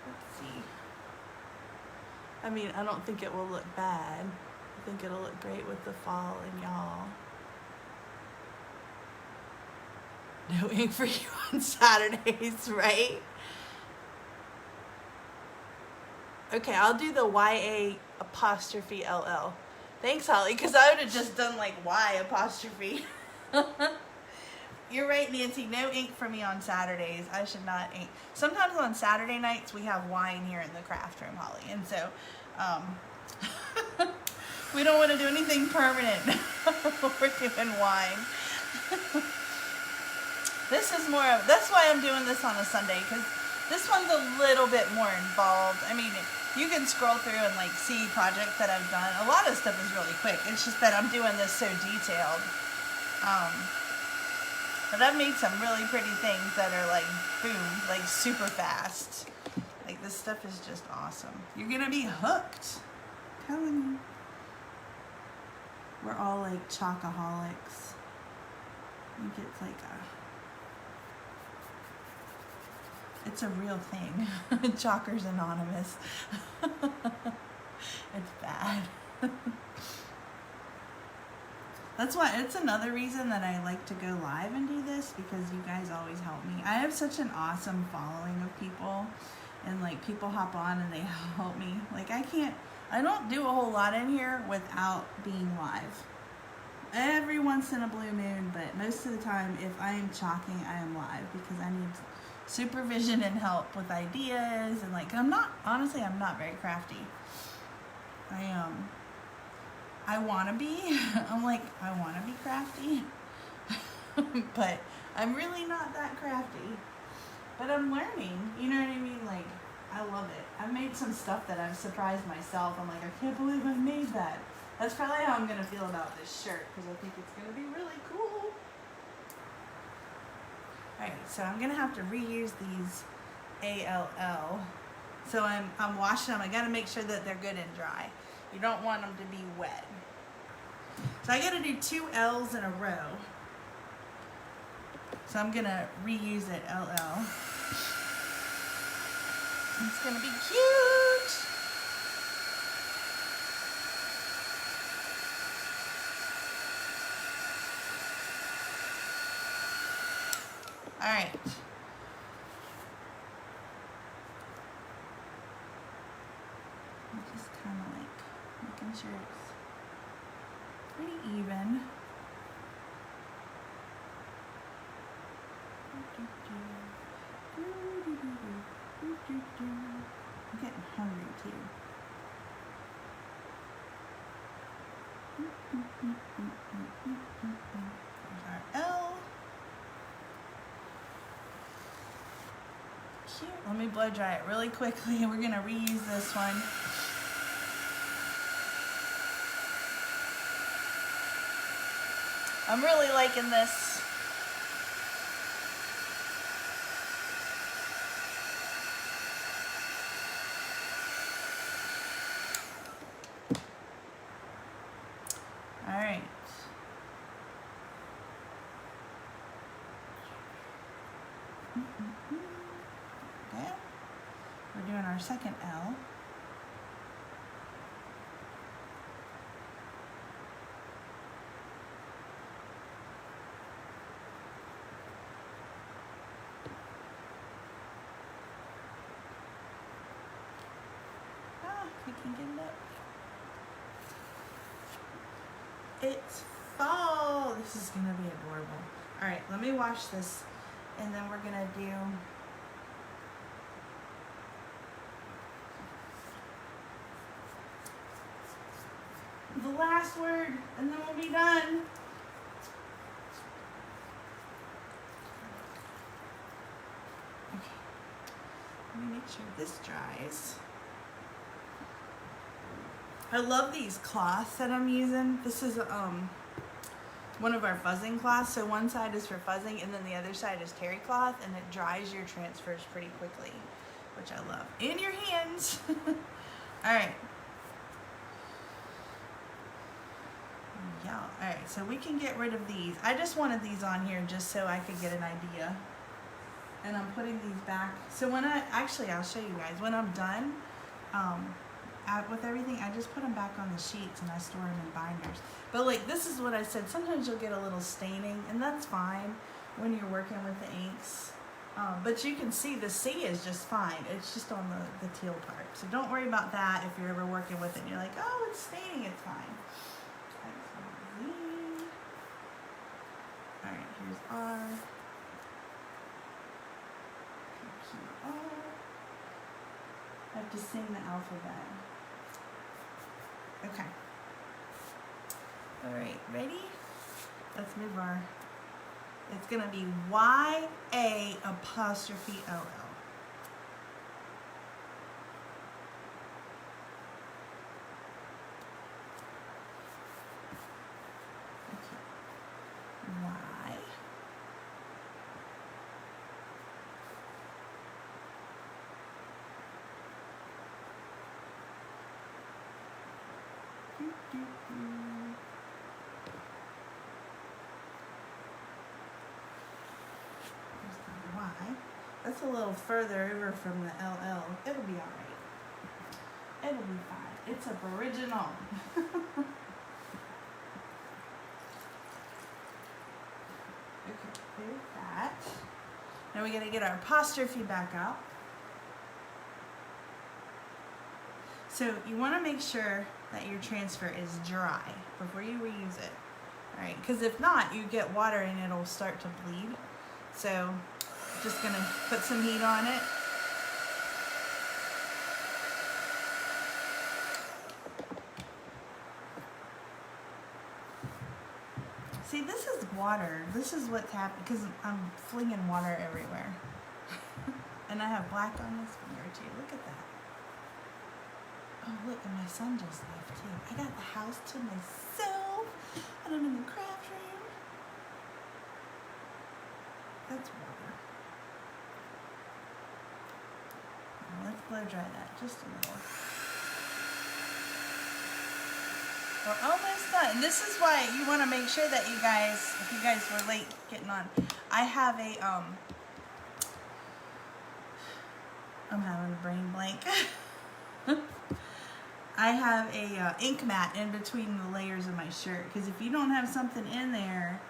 Let's see. I mean, I don't think it will look bad. I think it'll look great with the fall and y'all. No ink for you on Saturdays, right? Okay, I'll do the YA''LL. Thanks, Holly, because I would have just done like Y apostrophe. You're right, Nancy. No ink for me on Saturdays. I should not ink. Sometimes on Saturday nights we have wine here in the craft room, Holly, and so we don't want to do anything permanent. We're doing wine. This is more of, that's why I'm doing this on a Sunday, because this one's a little bit more involved. I mean, you can scroll through and like see projects that I've done. A lot of stuff is really quick. It's just that I'm doing this so detailed. But I've made some really pretty things that are like, boom, like super fast. Like this stuff is just awesome. You're gonna be hooked. I'm telling you. We're all like chocoholics. I think it's like it's a real thing. Chalkers Anonymous. It's bad. That's why, it's another reason that I like to go live and do this, because you guys always help me. I have such an awesome following of people, and like people hop on and they help me. Like I don't do a whole lot in here without being live. Every once in a blue moon, but most of the time if I am chalking, I am live, because I need supervision and help with ideas, and like honestly I'm not very crafty. I want to be. I'm like, I want to be crafty, but I'm really not that crafty. But I'm learning, you know what I mean? Like, I love it. I've made some stuff that I've surprised myself. I'm like, I can't believe I made that. That's probably how I'm going to feel about this shirt, because I think it's going to be really cool. Alright, so I'm going to have to reuse these ALL. So I'm washing them. I got to make sure that they're good and dry. You don't want them to be wet. So I got to do 2 L's in a row. So I'm going to reuse it, LL. It's going to be cute. All right. I'm just kind of like making sure it's pretty even. I'm getting hungry too. There's our L. Cute. Let me blow dry it really quickly and we're gonna reuse this one. I'm really liking this. All right. Okay. We're doing our second L. We can get it up. It's fall. This is gonna be adorable. All right, let me wash this and then we're gonna do the last word and then we'll be done. Okay, let me make sure this dries. I love these cloths that I'm using. This is one of our fuzzing cloths. So one side is for fuzzing and then the other side is terry cloth, and it dries your transfers pretty quickly, which I love. And your hands. All right. Yeah, all right, so we can get rid of these. I just wanted these on here just so I could get an idea. And I'm putting these back. So when I'll show you guys. When I'm done, with everything, I just put them back on the sheets and I store them in binders. But like, this is what I said, sometimes you'll get a little staining and that's fine when you're working with the inks. But you can see the C is just fine. It's just on the teal part. So don't worry about that if you're ever working with it and you're like, oh, it's staining, it's fine. All right, here's R. I have to sing the alphabet. Okay. All right, ready? Let's move our, it's gonna be Y-A''OL. Y. That's a little further over from the LL. It'll be all right. It'll be fine. It's aboriginal. Okay, there's that. Now we're gonna get our apostrophe back out. So you wanna make sure that your transfer is dry before you reuse it. All right, because if not, you get water and it'll start to bleed. So just gonna put some heat on it. See, this is water. This is what's happening because I'm flinging water everywhere. And I have black on this finger too. Look at that. Oh, look, and my son just left too. I got the house to myself, and I'm in the craft room. That's water. Now let's blow dry that just a little. We're almost done. This is why you want to make sure that you guys, if you guys were late getting on, I have a, I'm having a brain blank. I have a ink mat in between the layers of my shirt, because if you don't have something in there,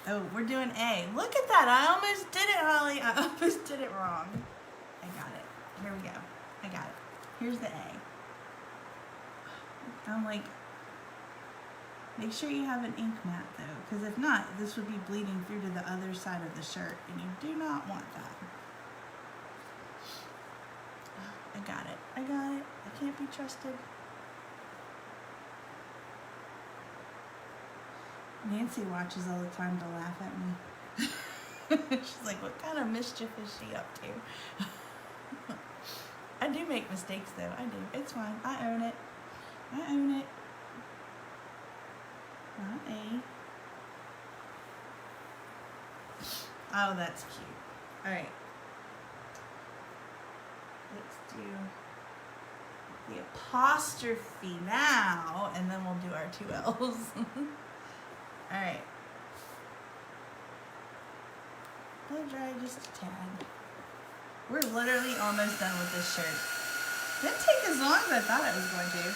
oh, we're doing A. Look at that. I almost did it, Holly. I almost did it wrong. I got it. Here we go. I got it. Here's the A. I'm like, make sure you have an ink mat though, because if not, this would be bleeding through to the other side of the shirt, and you do not want that. I got it. I got it. I can't be trusted. Nancy watches all the time to laugh at me. She's like, what kind of mischief is she up to? I do make mistakes though. I do. It's fine. I own it. I own it. Not A. Oh, that's cute. Alright. Let's do the apostrophe now, and then we'll do our two L's. Alright. Blow dry just a tad. We're literally almost done with this shirt. Didn't take as long as I thought it was going to.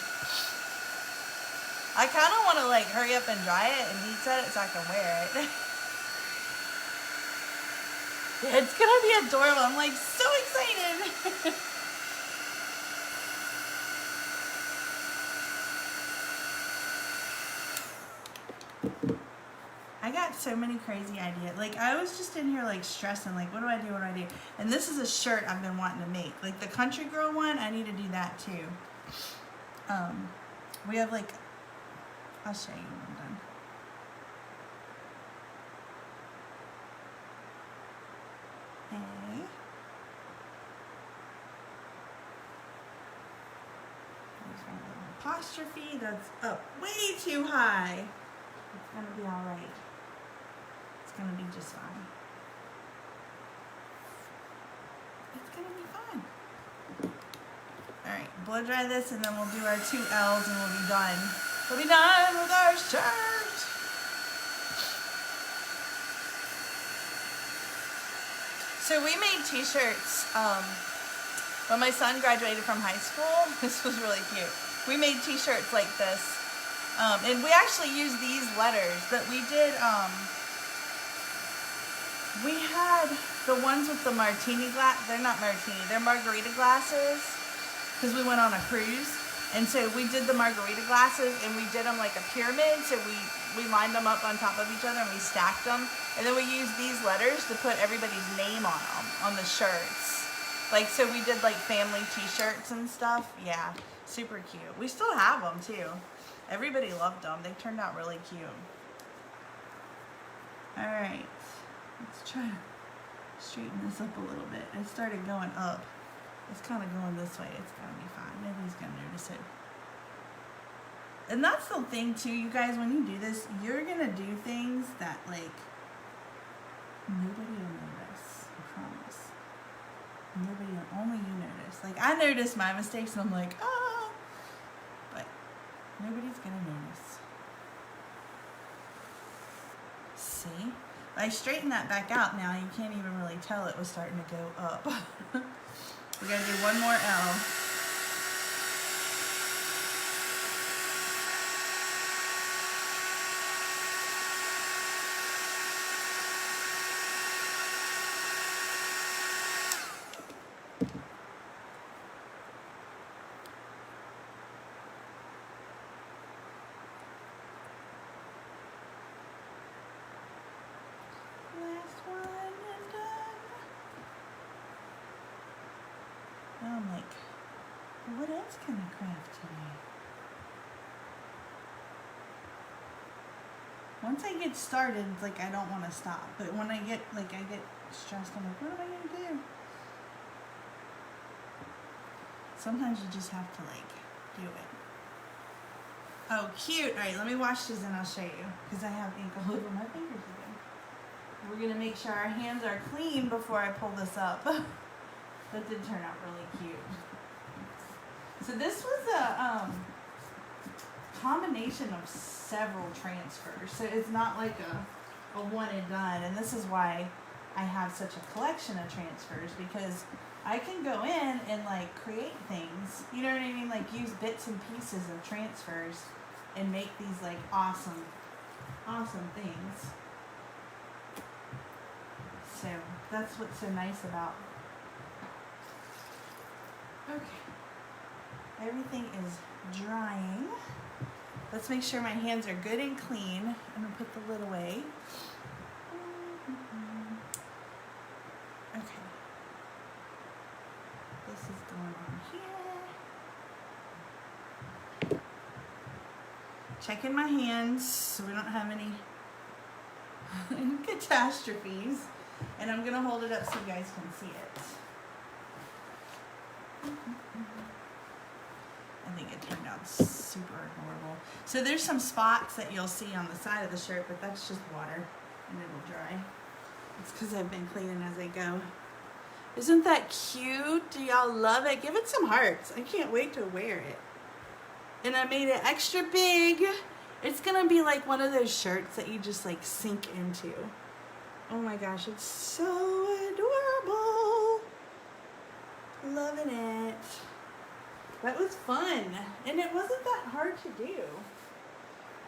I kind of want to like hurry up and dry it and heat set it so I can wear it. Yeah, it's gonna be adorable. I'm like so excited. I got so many crazy ideas. Like I was just in here like stressing, like what do I do, what do I do? And this is a shirt I've been wanting to make. Like the country girl one, I need to do that too. We have like, I'll show you when I'm done. There's my little apostrophe. That's up way too high. It's gonna be all right. It's gonna be just fine. It's gonna be fine. All right, blow dry this, and then we'll do our two L's, and we'll be done. We'll be done with our shirt. So we made t-shirts when my son graduated from high school. This was really cute. We made t-shirts like this. And we actually used these letters that we did. We had the ones with the martini glass. They're not martini, they're margarita glasses. Because we went on a cruise. And so we did the margarita glasses and we did them like a pyramid. So we lined them up on top of each other and we stacked them. And then we used these letters to put everybody's name on them, on the shirts. Like, so we did like family t-shirts and stuff. Yeah, super cute. We still have them too. Everybody loved them. They turned out really cute. All right, let's try to straighten this up a little bit. It started going up. It's kind of going this way. It's gonna be fine. Nobody's gonna notice it. And that's the thing too, you guys, when you do this, you're gonna do things that like nobody will notice, I promise. Nobody will, only you notice. Like I notice my mistakes and I'm like, ah, but nobody's gonna notice. See? I straightened that back out now. You can't even really tell it was starting to go up. We're gonna do one more L. I'm like, what else can I craft today? Once I get started, it's like I don't want to stop. But when I get stressed, I'm like, what am I gonna do? Sometimes you just have to like do it. Oh, cute. All right, let me wash this and I'll show you because I have ink all over my fingers again. We're gonna make sure our hands are clean before I pull this up. That did turn out really cute. So this was a combination of several transfers. So it's not like a one and done. And this is why I have such a collection of transfers, because I can go in and like create things. You know what I mean? Like use bits and pieces of transfers and make these like awesome, awesome things. So that's what's so nice about. Okay, everything is drying. Let's make sure my hands are good and clean. I'm gonna put the lid away. Okay, this is going on here. Checking my hands so we don't have any catastrophes. And I'm gonna hold it up so you guys can see it. I think it turned out super adorable. So there's some spots that you'll see on the side of the shirt, but that's just water and it'll dry. It's because I've been cleaning as I go. Isn't that cute? Do y'all love it? Give it some hearts. I can't wait to wear it. And I made it extra big. It's gonna be like one of those shirts that you just like sink into. Oh my gosh, it's so adorable. Loving it. That was fun. And it wasn't that hard to do.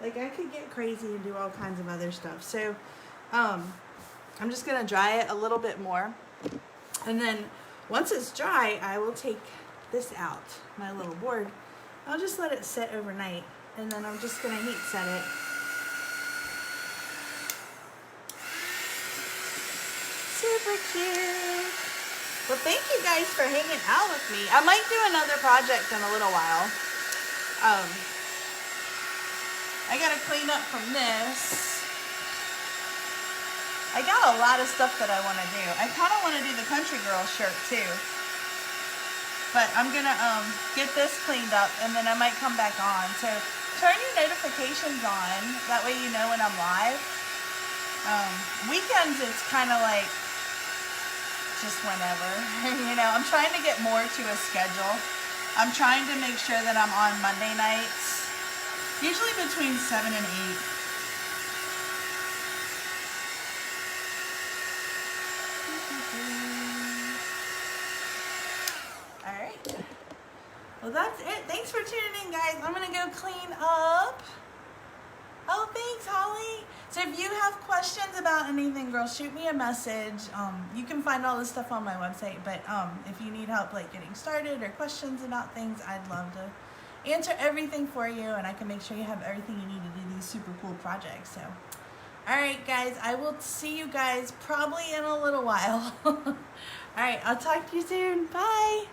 Like I could get crazy and do all kinds of other stuff. So I'm just gonna dry it a little bit more. And then once it's dry, I will take this out, my little board. I'll just let it sit overnight. And then I'm just gonna heat set it. Super cute. Well, thank you guys for hanging out with me. I might do another project in a little while. I gotta clean up from this. I got a lot of stuff that I want to do. I kind of want to do the country girl shirt too. But I'm gonna get this cleaned up and then I might come back on. So turn your notifications on. That way you know when I'm live. Weekends it's kind of like just whenever. You know, I'm trying to get more to a schedule. I'm trying to make sure that I'm on Monday nights. Usually between 7 and 8. Alright. Well, that's it. Thanks for tuning in, guys. I'm going to go clean up. Oh, thanks, Holly. So if you have questions about anything, girls, shoot me a message. You can find all this stuff on my website, but if you need help like getting started or questions about things, I'd love to answer everything for you, and I can make sure you have everything you need to do these super cool projects. So, all right, guys, I will see you guys probably in a little while. All right, I'll talk to you soon. Bye.